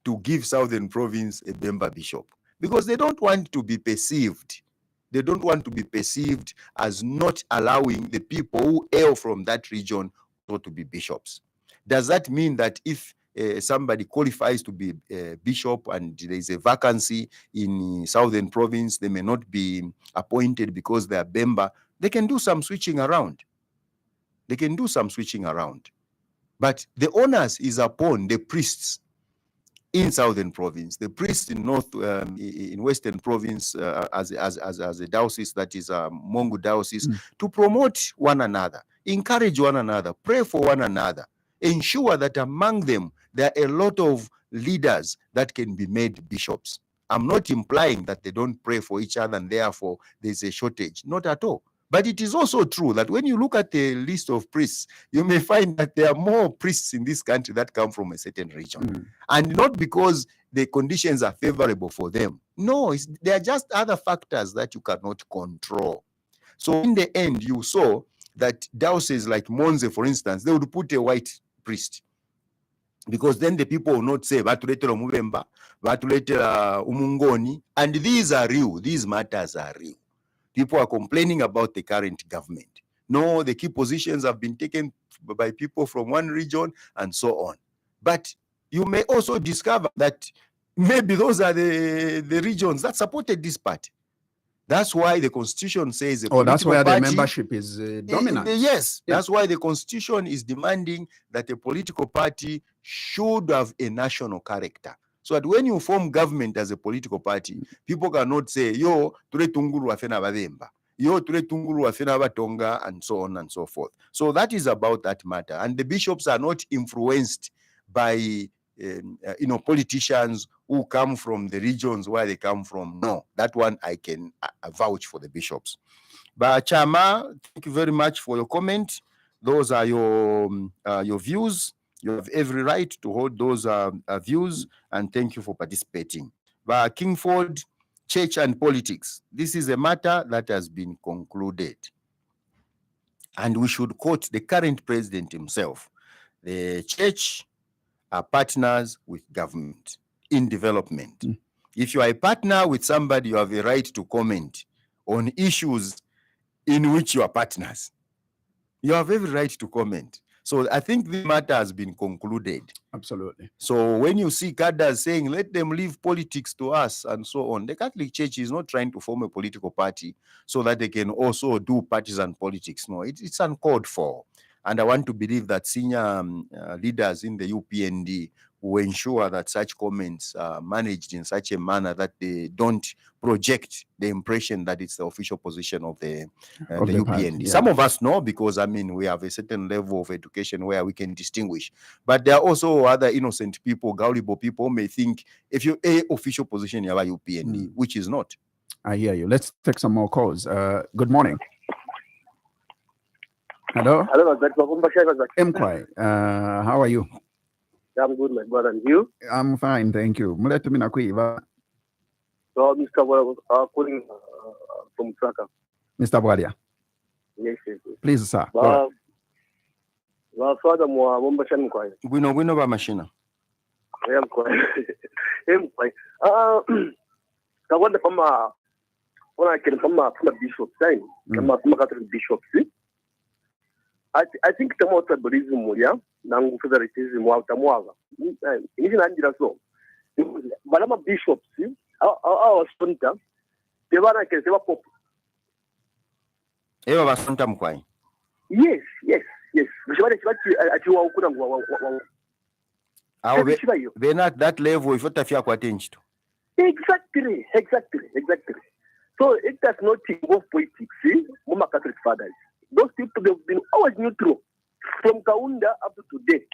to give Southern Province a Bemba bishop because they don't want to be perceived. They don't want to be perceived as not allowing the people who hail from that region to be bishops. Does that mean that if somebody qualifies to be a bishop and there is a vacancy in Southern Province, they may not be appointed because they are Bemba? They can do some switching around. But the onus is upon the priests in Southern Province, the priests in in Western Province as a diocese that is a Mongo diocese, to promote one another, encourage one another, pray for one another, ensure that among them there are a lot of leaders that can be made bishops. I'm not implying that they don't pray for each other and therefore there's a shortage, not at all. But it is also true that when you look at the list of priests, you may find that there are more priests in this country that come from a certain region. And not because the conditions are favorable for them. No, there are just other factors that you cannot control. So in the end, you saw that dioceses like Monze, for instance, they would put a white priest. Because then the people will not say, Batuletera Mubemba, Batuletera Umungoni, and these are real, these matters are real. People are complaining about the current government. No, the key positions have been taken by people from one region and so on. But you may also discover that maybe those are the regions that supported this party. That's why the Constitution says that's where the membership is dominant. Yes, that's why the Constitution is demanding that a political party should have a national character. So that when you form government as a political party, people cannot say, yo, ture tunguru afena bademba, yo, ture tunguru afena batonga, and so on and so forth. So that is about that matter. And the bishops are not influenced by, politicians who come from the regions where they come from. No, that one I can vouch for the bishops. But Chama, thank you very much for your comment. Those are your views. You have every right to hold those views, and thank you for participating. But Kingford, church and politics. This is a matter that has been concluded. And we should quote the current president himself. The church are partners with government in development. If you are a partner with somebody, you have a right to comment on issues in which you are partners. You have every right to comment. So I think the matter has been concluded. Absolutely. So when you see cadres saying, let them leave politics to us and so on, the Catholic Church is not trying to form a political party so that they can also do partisan politics. No, it's uncalled for. And I want to believe that senior leaders in the UPND will ensure that such comments are managed in such a manner that they don't project the impression that it's the official position of the UPND. Party, yeah. Some of us know because, we have a certain level of education where we can distinguish. But there are also other innocent people, gullible people may think if you're a official position, you have a UPND, which is not. I hear you. Let's take some more calls. Good morning. Hello? Hello, Mkwai, how are you? I'm good, my brother. And you? I'm fine, thank you. So, Mr. Well, calling from Tracker. Mr. Bwalia. Yes. Please, sir. Well, Father, Mkwai. Gwino ba machina. Mkwai. I wonder when I can come from a bishop sign, come Catholic bishops. I think the more tribalism, nangu federalism wa utamwaga. Hivi nanjira so. Balama bishops, our sponsor, they wanna get pop. Ewa basonta mkwai. Yes. Mshibale chibati atiwa ukuna They're not that level if you kwa tenchito. Exactly. So it does not involve politics, see, Mama Catholic fathers. Those people, they've been always neutral from Kaunda up to today.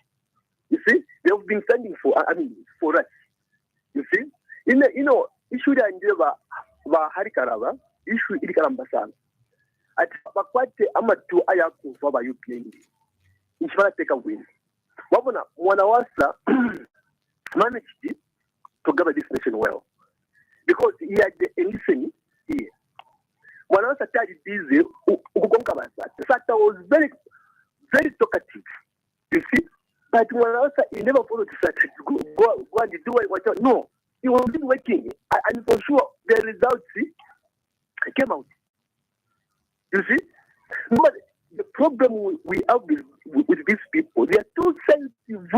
You see, they've been standing for us. You see, issue that va harikarava, issue ilikarambasana. At bakwate amatu ayaku for you playing. Inshmana take a win. Wabona Mwanawasa managed to govern this nation well because he had the listening here. Mwanawasa started busy Sata was very, very talkative. You see, but Mwanawasa he never followed Sata. Go and do what. No, he was working, and for sure the results came out. You see, but the problem we have with these people, they are too sensitive.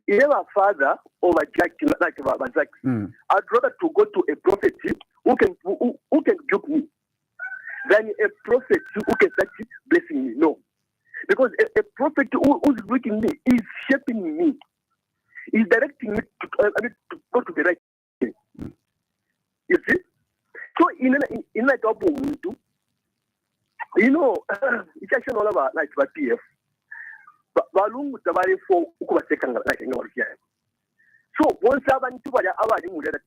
You have a father or a judge like Zach. I'd rather to go to a prophet who can joke me than a prophet who can start blessing me. No, because a prophet who's looking me is shaping me, is directing me to go to the right thing. You see, so in that problem, it's actually all about like PF. Balungu tabari for ukubasekanga like ngorkia. So once abantu bali abali mu dada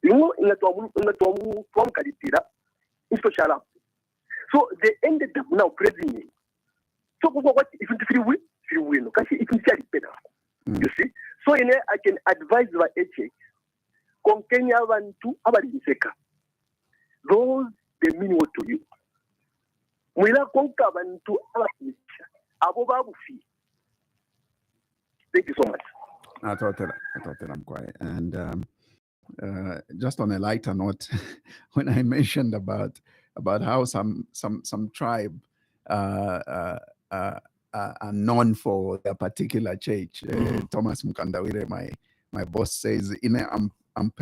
ingatomu from kalitira isto shala. So they ended up now praising me. So what if you free win kasi if you better. You see, so I can advise the HH kon Kenya abantu abali biseka. Those they mean what to you. Mwila konka abantu abali abo babu fi. Thank you so much. I thought I'm quiet. And just on a lighter note, when I mentioned about how some tribe are known for their particular church, Thomas Mukandawire, my boss says, I'm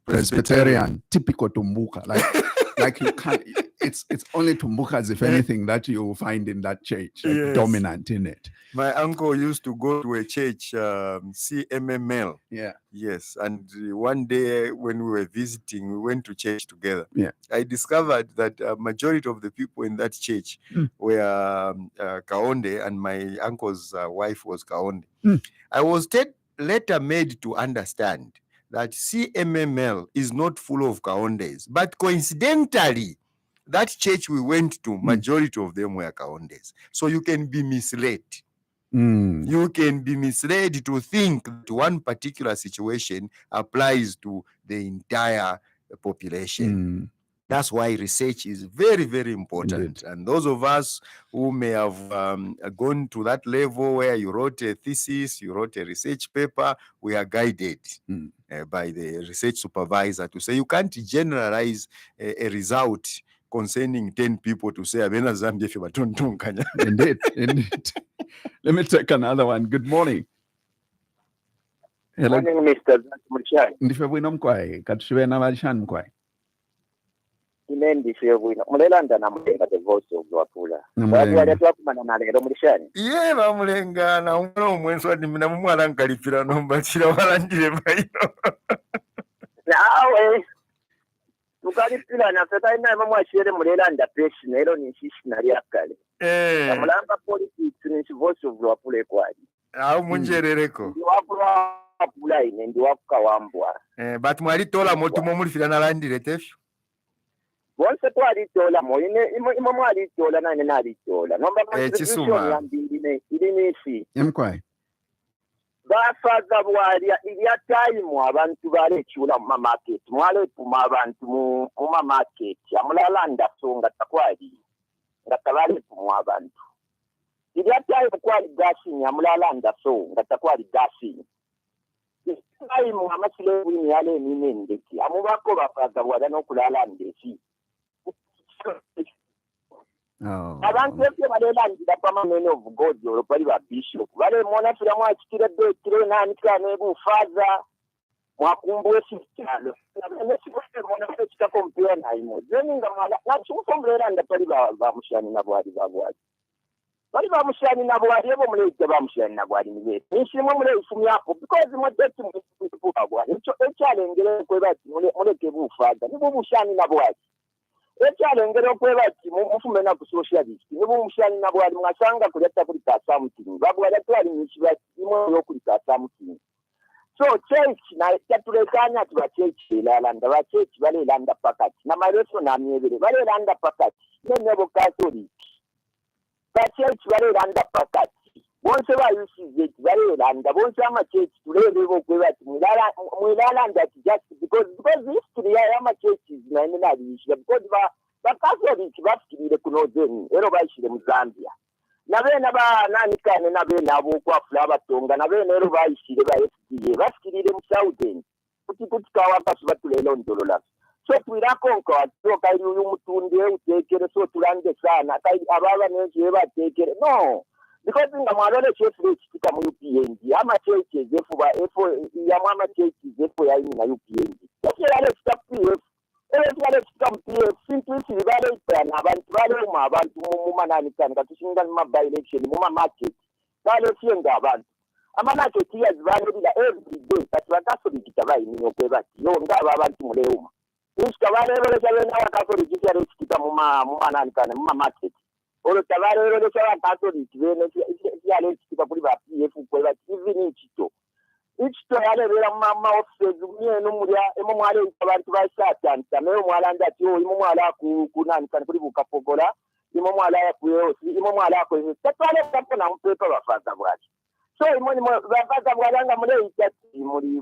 Presbyterian, typical Tumbuka, like you can't. It's only Tumbukas, if anything, that you will find in that church, like dominant in it. My uncle used to go to a church, CMML. Yeah. Yes. And one day when we were visiting, we went to church together. Yeah. I discovered that a majority of the people in that church were Kaonde, and my uncle's wife was Kaonde. I was later made to understand that CMML is not full of Kaondes, but coincidentally, that church we went to, majority of them were Kaondes. So you can be misled. You can be misled to think that one particular situation applies to the entire population. That's why research is very, very important. Indeed. And those of us who may have gone to that level where you wrote a thesis, you wrote a research paper, we are guided by the research supervisor to say you can't generalize a result concerning 10 people to say, Indeed. Let me take another one. Good morning. Hello. Morning, Mr. Muchai. Ndife bwino mkwai, katushibe na marishan mkwai. Imendi shiwe bwino. Mulelanda na mulenga the voice of Wapula. Wali atwakumana na lero mulishani. Ye ba mulenga na umwana omwenso ati mina mumwana nkalipira nomba chira walandire bayo. Nawe tukalipira na feta ina mama ashere Mulelanda pesi nero ni shishi na yakale. Mulamba politics ni voice of Wapula kwali. Au munjerereko. Ndi Wapula ine ndi wakawambwa. But mwali tola motu momulifira na landire tefyo. Bonse twalitola moine imo mwalitola nane nalitola nomba Chisuma yambindine ilinisi mkwai bafaza bwalya ilya time abantu balechula mu market mwale puma abantu mu market amulalanda songa takwali ngatabale puma abantu ilya time kwali gasi amulalanda songa takwali gasi time amasile wini yale ninendeki amubako bafaza bwalya nokulalanda abantu bafite balelandira pamamene of God bali ba bishop bale mona fira mwachikire do kire nani kane bufaza mwakumbuwe sikyalo nabene kitakompera naimo zeninga mala nakyukomulera ndatali bamushani nabwali babwali bali bamushani nabwali ebo muleke bamushani nabwali nibe nishimwe muleyifumyako because mwateti mwabwali ekyalengere kwebati muleke bufaga nibo mushani nabwali ekyalengere okwebati mufumena ku socialist nibo mushani nabwali mwasanga kuleta kuli kasamutini babwali atwali nyishibati imwe yokuli kasamutini. So church na yatulekanya tuba church ilalanda ba church balelanda pakati na mareso na myebere balelanda pakati nebo catholic ba church balelanda pakati bonse ba UCZ balelanda bonse ama church tulebe bokwebati mwilalanda just because history ya ama churches na nina bishira because ba catholic bafikire kunozeni ero bayishire mu Zambia nabene ba nani kane nabene abo kwafula abatonga nabene ero bayishire ba FDA bafikirire mu Southern kuti kawa kasu batulelo ndolola so twirakonko atyo kairi uyu mutunde utekere so tulande sana kairi ababa neje batekere no because nga mwarole chefu chika mu UPND ama cheche zefu ba ya mama cheche zefu ya ina UPND yale stop ele tukampiye simply bale ipana abantu bale uma abantu mu manani kan katushinga mu by election mu market bale fienga abantu amanacho tiya zibale bila every day kati bakasoliki tabayi niyo kwebati yo ngaba abantu muleuma uska bale bale na wakasoliki ya rechita mu manani kan mu market olo tabale bale wakasoliki bene ya rechita kuri ba PF kwebati even ichito yale bera mama office zumye no muri emo mwale abantu bashatanta meyo mwalanda ati o imo mwala kunani kan kuri bukapogola imo mwala ya kuyo imo mwala ko tatwale kapona mpepa bafata bwachi so imo ni bafata bwalanga mule itati muri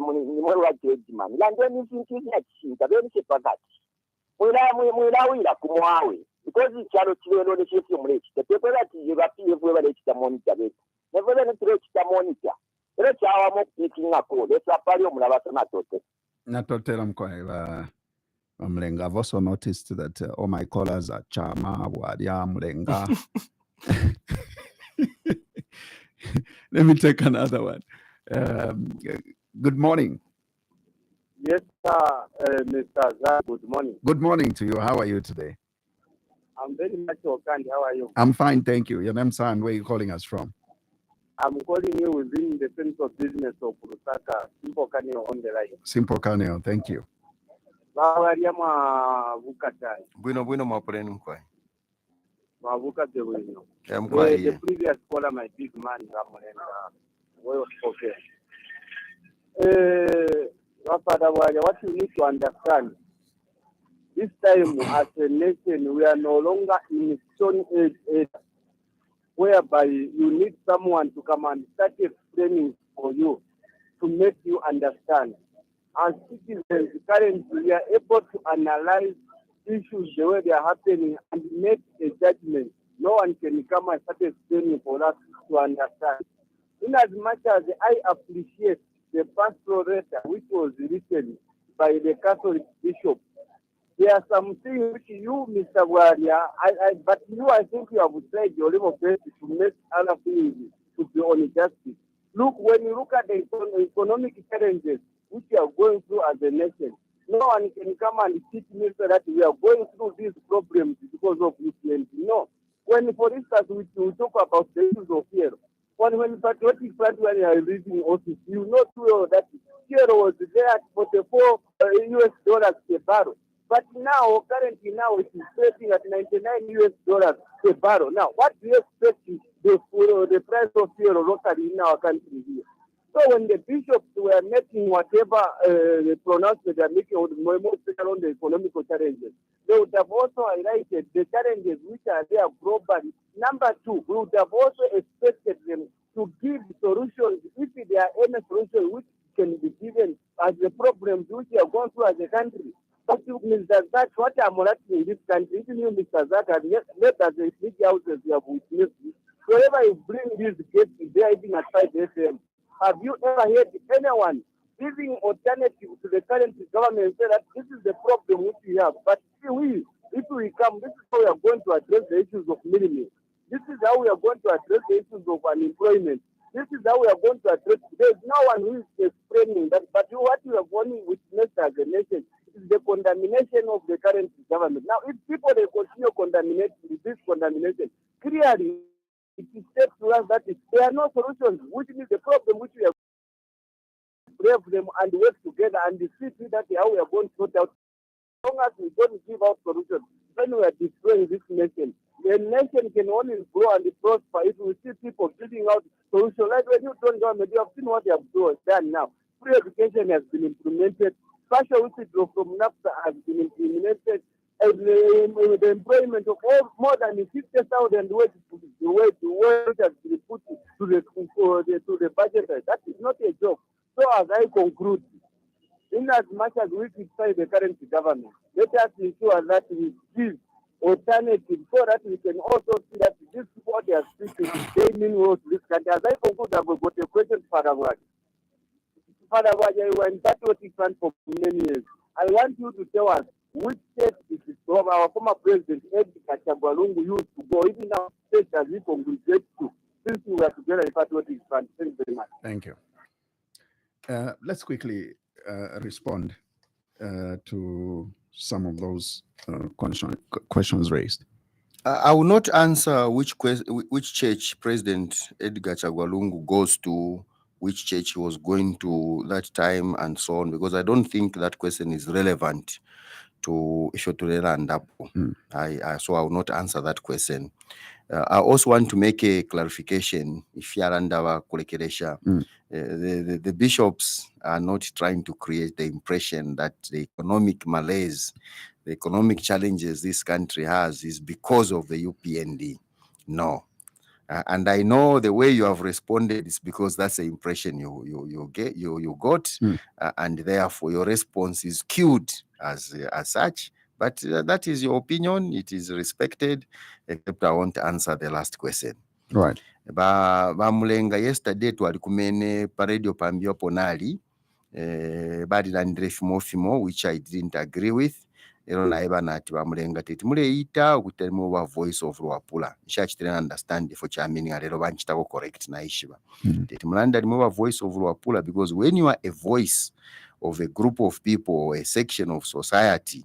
wa judgment lande ni sinki ya chinta beri sepakati mwila wila kumwawe because ichalo chilelo ne chefu mule chitepepa ati yebapi yevu bale chitamonitor beti nevele ne tire chitamonitor ere chawa mo ikinga ko lesa pali omulaba sanatote natotera mkwae Mlenga. I've also noticed that all my callers are Chama, Wadia, Mlenga. Let me take another one. Good morning. Yes, sir, Mr. Zah, good morning. Good morning to you. How are you today? I'm very much okay. How are you? I'm fine, thank you. Your name, sir, and where are you calling us from? I'm calling you within the central business of Lusaka, Simple Caneo on the line. Simple Caneo, thank you. Bueno, mapuleni mkwai. The previous caller, my big man, what you need to understand, this time as a nation, we are no longer in Stone Age era, whereby you need someone to come and start explaining for you to make you understand. As citizens, currently we are able to analyze issues the way they are happening and make a judgment. No one can come and start explaining for us to understand. In as much as I appreciate the pastoral letter which was written by the Catholic bishop, there are some things which you, Mr. Waria, but you, I think you have tried your level best to make other things to be on justice. Look, when you look at the economic challenges which we are going through as a nation, no one can come and teach me that we are going through these problems because of UPND. No. When, for instance, we talk about the issues of fear, when patriotic front when you are leaving office, you know too well that fear was there at $44 a barrel. But now, currently now, it is trading at $99 a barrel. Now, what do you expect the price of fuel locally in our country here? So when the bishops were making whatever pronouncement they are making on the economical challenges, they would have also highlighted the challenges which are there globally. Number two, we would have also expected them to give solutions, if there are any solutions which can be given as the problems which we are going through as a country. But Mr. Zach, what I'm in this country, even you, Mr. Zach, have left as a big houses you have witnessed. Wherever you bring these gates, they are even at 5 FM. Have you ever heard anyone giving alternative to the current government and say that this is the problem which we have? But if we come, this is how we are going to address the issues of minimum. This is how we are going to address the issues of unemployment. This is how we are going to address. There is no one who is understanding that, but what we have only witnessed as a nation is the condemnation of the current government. Now, if people they continue condemnating this condemnation, clearly it is said to us that there are no solutions, which is the problem which we have brave them and work together and see that how we are going to sort out. As long as we don't give out solutions, when we are destroying this nation, the nation can only grow and prosper if we see people giving out solutions. Like when you don't government, you have seen what they have done now. Free education has been implemented, partial withdrawal from NAFTA has been implemented, and the employment of more than 50,000 workers has been put to the budget. That is not a joke. So as I conclude, in as much as we criticize the current government, let us ensure that we give alternatives so that we can also see that these people they are speaking, they mean well to this country. As I conclude, I've got a question for Father Waj. Father Waj, you were in patriotic front for many years. I want you to tell us which state is from our former president, Edgar Chagwalungu, used to go, even now, state as we congregate to, since we were together in patriotic front. Thank you very much. Thank you. Let's quickly respond to some of those questions raised. I will not answer which church President Edgar Chagwalungu goes to, which church he was going to that time, and so on, because I don't think that question is relevant to Ishoturela and Dapo. So I will not answer that question. I also want to make a clarification. If you are under the bishops are not trying to create the impression that the economic malaise, the economic challenges this country has is because of the UPND. No. And I know the way you have responded is because that's the impression you got, and therefore your response is skewed as such. But that is your opinion. It is respected, except I won't answer the last question. Right. Bamulenga yesterday twali kumene pa radio pambio ponali bali landire fimo which I didn't agree with. Ero naiba nati bamulenga teti muleita okutemu wa voice of Luapula. Nshachitena understand for cha meaning alero banchitako correct na ishiba. Teti mulanda limu voice of Luapula, because when you are a voice of a group of people or a section of society,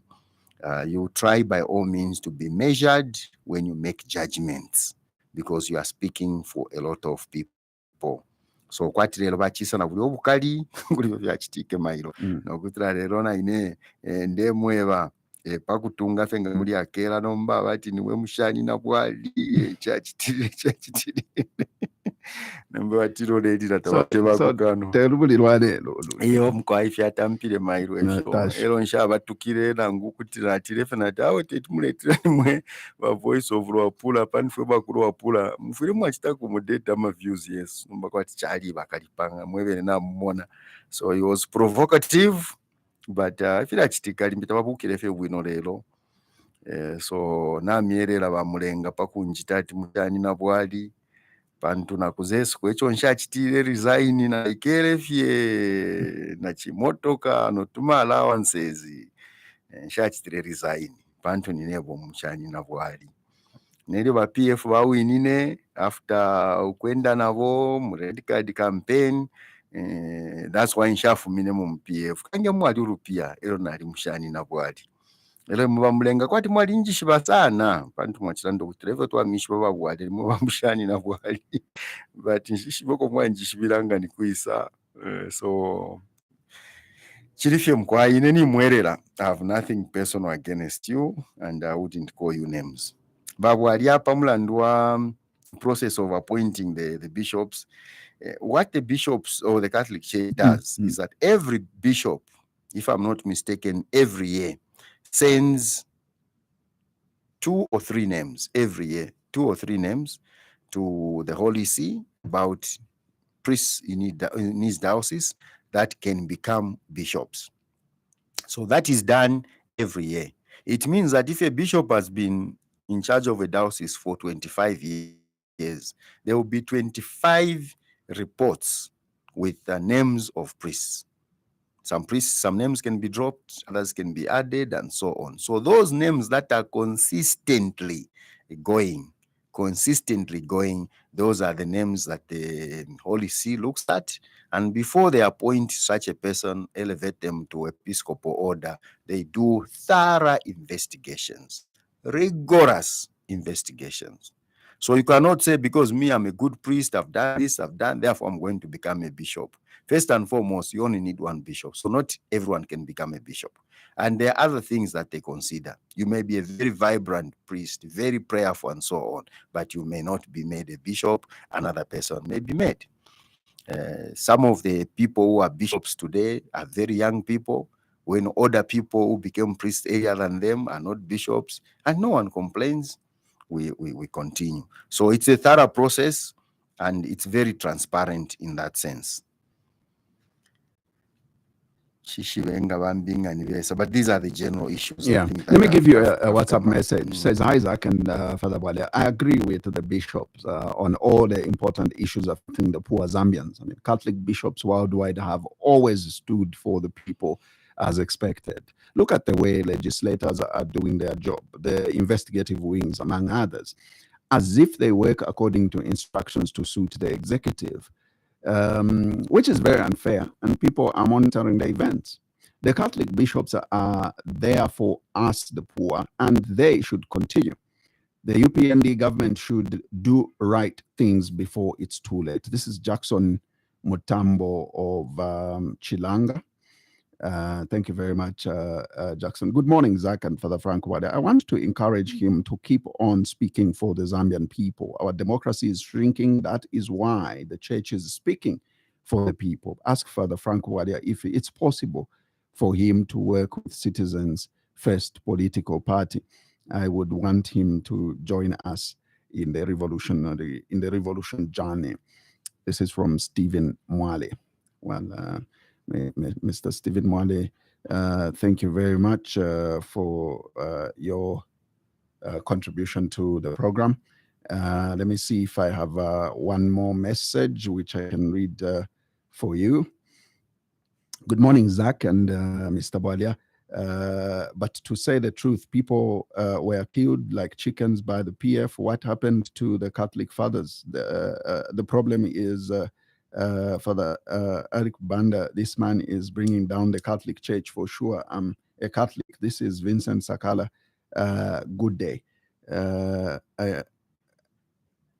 you try by all means to be measured when you make judgments, because you are speaking for a lot of people. So kwati lero bachisa na buli obukali kulibyo byachitike mailo nokutira lero na ine ndemweba pakutunga fenga muri akera nomba bati niwe mushani na bwali chachitire nambe batiro ledi tatawateba kukano terubulirwane iyo mkwaifi atampire mailo efyo ero nshabatukire nangu kutira atirefe na dawe tetumuletira nimwe ba voice of Luapula panfwe bakuru Luapula mufire mwachita ku mudeta ma views yes nomba kwati chali bakalipanga mwebere na mmona. So he was provocative, but ifira chitika limbita babukire fe bwino lero. So na mierera bamulenga pakunjita ati mutani na bwali pantu na kuzesu kwecho nshachitire resign na ikerefye na chimotoka notuma allowances nshachitire resign pantu ninebo mchani na bwali nere ba PF bawinine after ukwenda nabo mu red card campaign. That's why nshafumine mu PF kange mwali rupia ero nali mshani na bwali ero mubamulenga kwati mwali njishiba sana pantu mwachirando kutreve twa mishwa babwali mubamshani na bwali but njishiboko mwanjishibiranga ni kuisa. So chirifye mkwaine ni mwerera. I have nothing personal against you and I wouldn't call you names. Babwali apa mulandwa process of appointing the bishops. What the bishops or the Catholic Church does is that every bishop, if I'm not mistaken, every year sends 2 or 3 names every year, 2 or 3 names to the Holy See about priests in his diocese that can become bishops. So that is done every year. It means that if a bishop has been in charge of a diocese for 25 years, there will be 25 reports with the names of priests. Some names can be dropped, others can be added, and so on. So those names that are consistently going consistently going, those are the names that the Holy See looks at. And before they appoint such a person, elevate them to episcopal order, they do thorough investigations, rigorous investigations. So you cannot say, because me, I'm a good priest, I've done this, I've done, therefore I'm going to become a bishop. First and foremost, you only need one bishop. So not everyone can become a bishop. And there are other things that they consider. You may be a very vibrant priest, very prayerful and so on, but you may not be made a bishop. Another person may be made. Some of the people who are bishops today are very young people, when older people who became priests earlier than them are not bishops, and no one complains. We continue. So it's a thorough process, and it's very transparent in that sense. But these are the general issues. Yeah. Let me give you a WhatsApp message. Says, Isaac and Father Bwalya, I agree with the bishops on all the important issues affecting the poor Zambians. I mean, Catholic bishops worldwide have always stood for the people as expected. Look at the way legislators are doing their job, the investigative wings, among others, as if they work according to instructions to suit the executive. Which is very unfair, and people are monitoring the events. The Catholic bishops are there for us, the poor, and they should continue. The UPND government should do right things before it's too late. This is Jackson Mutambo of Chilanga. Thank you very much, Jackson. Good morning, Zach and Father Frank Wade. I want to encourage him to keep on speaking for the Zambian people. Our democracy is shrinking. That is why the church is speaking for the people. Ask Father Frank Wade if it's possible for him to work with Citizens First political party. I would want him to join us in the revolution journey. This is from Stephen Mwale. Well, Mr. Stephen Mwale, thank you very much for your contribution to the program. Let me see if I have one more message which I can read for you. Good morning, Zach and Mr. Bwalya. But to say the truth, people were killed like chickens by the PF. What happened to the Catholic fathers? The problem is Father Eric Banda, this man is bringing down the Catholic Church for sure. I'm a Catholic. This is Vincent Sakala. Good day.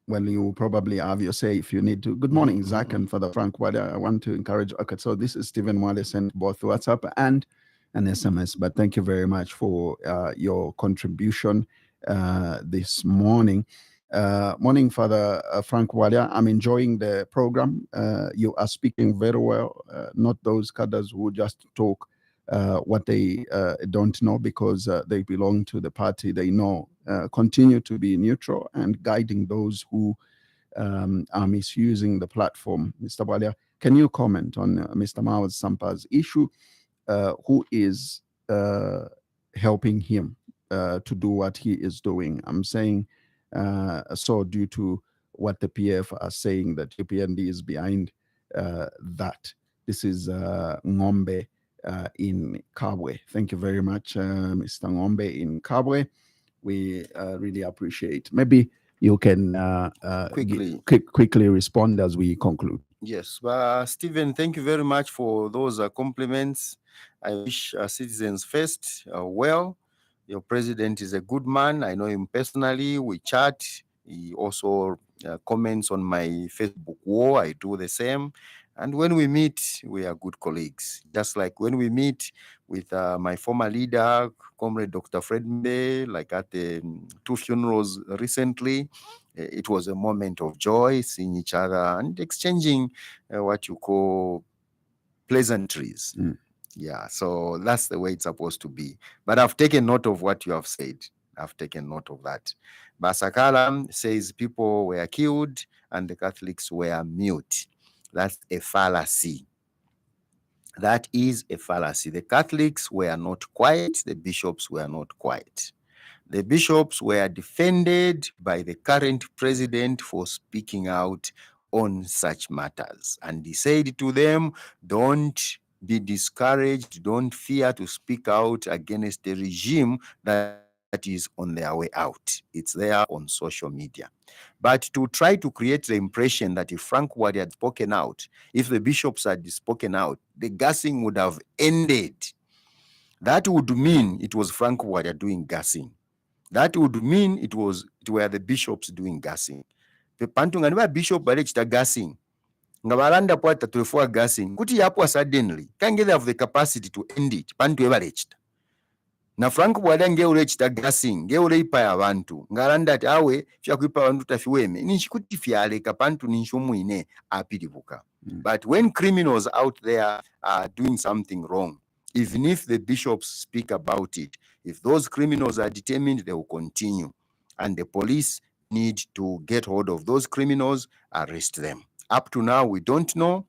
Well, you probably have your say if you need to. Good morning, Zach and Father Frank Wade. I want to encourage. Okay, so this is Stephen Wade sent both WhatsApp and an SMS. But thank you very much for your contribution this morning. Morning, Father Frank Wade. I'm enjoying the program. You are speaking very well, not those cadres who just talk what they don't know because they belong to the party they know. Continue to be neutral and guiding those who are misusing the platform. Mr. Bwalya, can you comment on Mr. Mawaz Sampa's issue? Who is helping him to do what he is doing? I'm saying so due to what the PF are saying that UPND is behind that. This is Ngombe in Kabwe. Thank you very much, Mr. Ngombe in Kabwe. We really appreciate. Maybe you can quickly respond as we conclude. Yes, Stephen, thank you very much for those compliments. I wish Citizens First well. Your president is a good man. I know him personally. We chat. He also comments on my Facebook wall. I do the same. And when we meet, we are good colleagues. Just like when we meet with my former leader, Comrade Dr. Fred Mbe, like at the 2 funerals recently, it was a moment of joy, seeing each other and exchanging what you call pleasantries. Yeah, so that's the way it's supposed to be. But I've taken note of what you have said. I've taken note of that. Basakala says people were killed and the Catholics were mute. That's a fallacy. That is a fallacy. The Catholics were not quiet. The bishops were not quiet. The bishops were defended by the current president for speaking out on such matters. And he said to them, don't be discouraged, don't fear to speak out against the regime that is on their way out. It's there on social media. But to try to create the impression that if Frank Ward had spoken out, if the bishops had spoken out, the gassing would have ended. That would mean it was Frank Ward doing gassing. That would mean it were the bishops doing gassing. The pantunga niba bishop balechita gassing. Nga balanda pwata tulifua gassing. Kuti yapwa suddenly. Can't they have the capacity to end it? Pantu ebalechita. Na Frank Bwada ngeulechita gassing, ngeuleipa ya bantu. Ngalanda ati awe, fya kuipa bantu tafiweme. Ninshikuti fyaleka pantu ninshumuine apiribuka. But when criminals out there are doing something wrong, even if the bishops speak about it, if those criminals are determined, they will continue. And the police need to get hold of those criminals, arrest them. Up to now, we don't know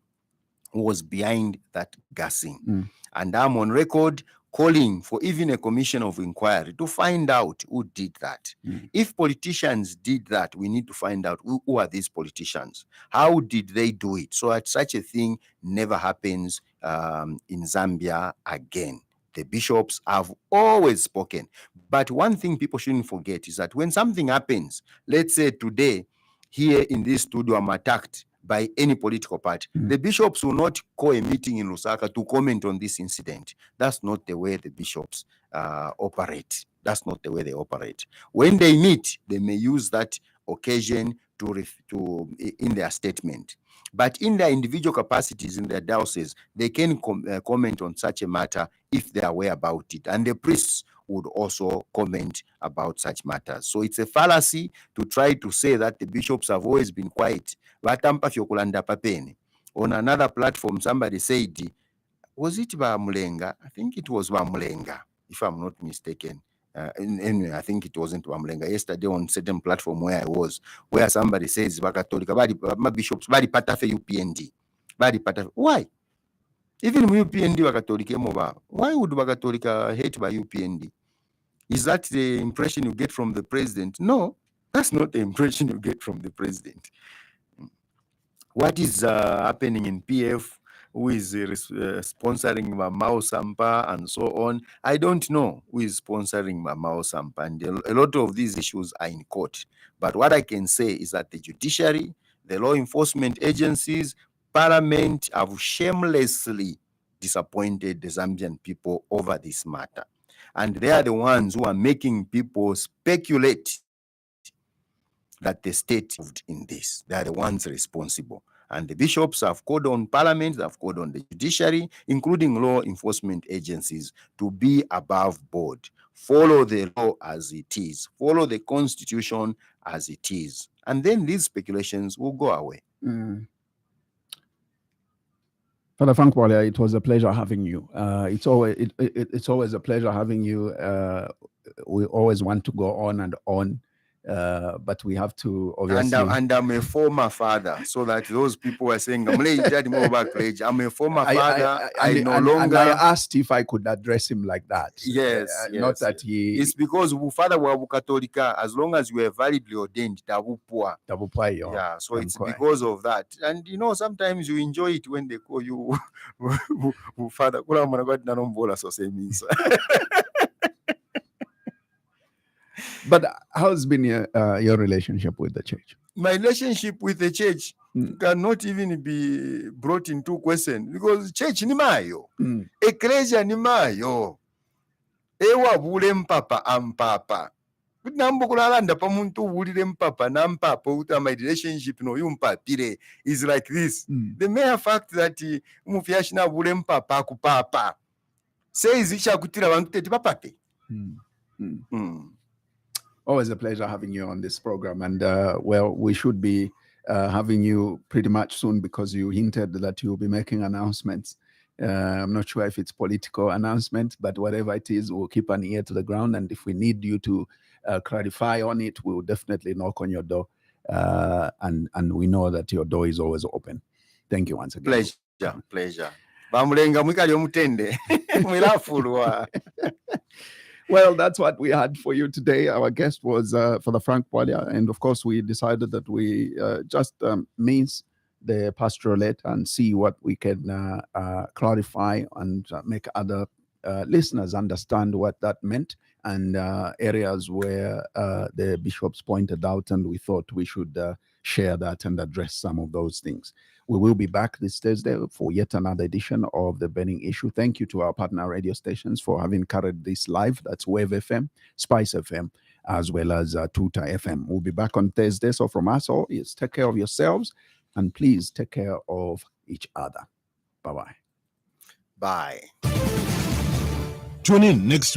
who was behind that gassing. And I'm on record calling for even a commission of inquiry to find out who did that. If politicians did that, we need to find out who are these politicians? How did they do it? So that such a thing never happens in Zambia again. The bishops have always spoken. But one thing people shouldn't forget is that when something happens, let's say today, here in this studio, I'm attacked by any political party, the bishops will not call a meeting in Lusaka to comment on this incident. That's not the way the bishops operate. That's not the way they operate. When they meet, they may use that occasion to in their statement. But in their individual capacities in their diocese, they can comment on such a matter if they are aware about it. And the priests would also comment about such matters. So it's a fallacy to try to say that the bishops have always been quiet. On another platform, somebody said, was it Bamulenga? I think it was Bamulenga, if I'm not mistaken. Anyway, I think it wasn't Bamulenga. Yesterday on certain platform where I was, where somebody says, my bishops, badi patafe UPND. Badi patafe. Why? Even UPND Wakatolika, why would Wakatolika hate by UPND? Is that the impression you get from the president? No, that's not the impression you get from the president. What is happening in PF? Who is sponsoring Mamao Sampa and so on? I don't know who is sponsoring Mamao Sampa, and a lot of these issues are in court. But what I can say is that the judiciary, the law enforcement agencies, Parliament have shamelessly disappointed the Zambian people over this matter. And they are the ones who are making people speculate that the state involved in this. They are the ones responsible. And the bishops have called on Parliament, they have called on the judiciary, including law enforcement agencies, to be above board. Follow the law as it is. Follow the constitution as it is. And then these speculations will go away. Father Frank Walia, it was a pleasure having you. It's always a pleasure having you. We always want to go on and on. But we have to obviously. And I'm a former father, so that those people were saying, I'm a former father. I no longer. And I asked if I could address him like that. Yes, not that he. It's because father wa Katolika, as long as you are validly ordained, yeah. So it's because of that, and sometimes you enjoy it when they call you father. But how's been your relationship with the church? My relationship with the church cannot even be brought into question, because church ni mayo, ecclesia ni mayo, ewa bule mpapa ampapa. Nambo kulalanda pa muntu bulire mpapa na mpapa uta my relationship no yumpapire is like this. The mere fact that mufyashina bule mpapa kupapa says isha kutira bantu teti papape. Always a pleasure having you on this program. And we should be having you pretty much soon, because you hinted that you'll be making announcements. I'm not sure if it's political announcement, but whatever it is, we'll keep an ear to the ground. And if we need you to clarify on it, we'll definitely knock on your door. And we know that your door is always open. Thank you once again. Pleasure. Bamulenga mwikali omutende. Mwilafulwa. Well, that's what we had for you today. Our guest was Father Frank Walia, and of course we decided that we just mince the pastoralate and see what we can clarify and make other listeners understand what that meant and areas where the bishops pointed out, and we thought we should share that and address some of those things. We will be back this Thursday for yet another edition of The Burning Issue. Thank you to our partner radio stations for having carried this live. That's Wave FM, Spice FM, as well as Tuta FM. We'll be back on Thursday. So from us all, is take care of yourselves and please take care of each other. Bye-bye. Bye. Tune in next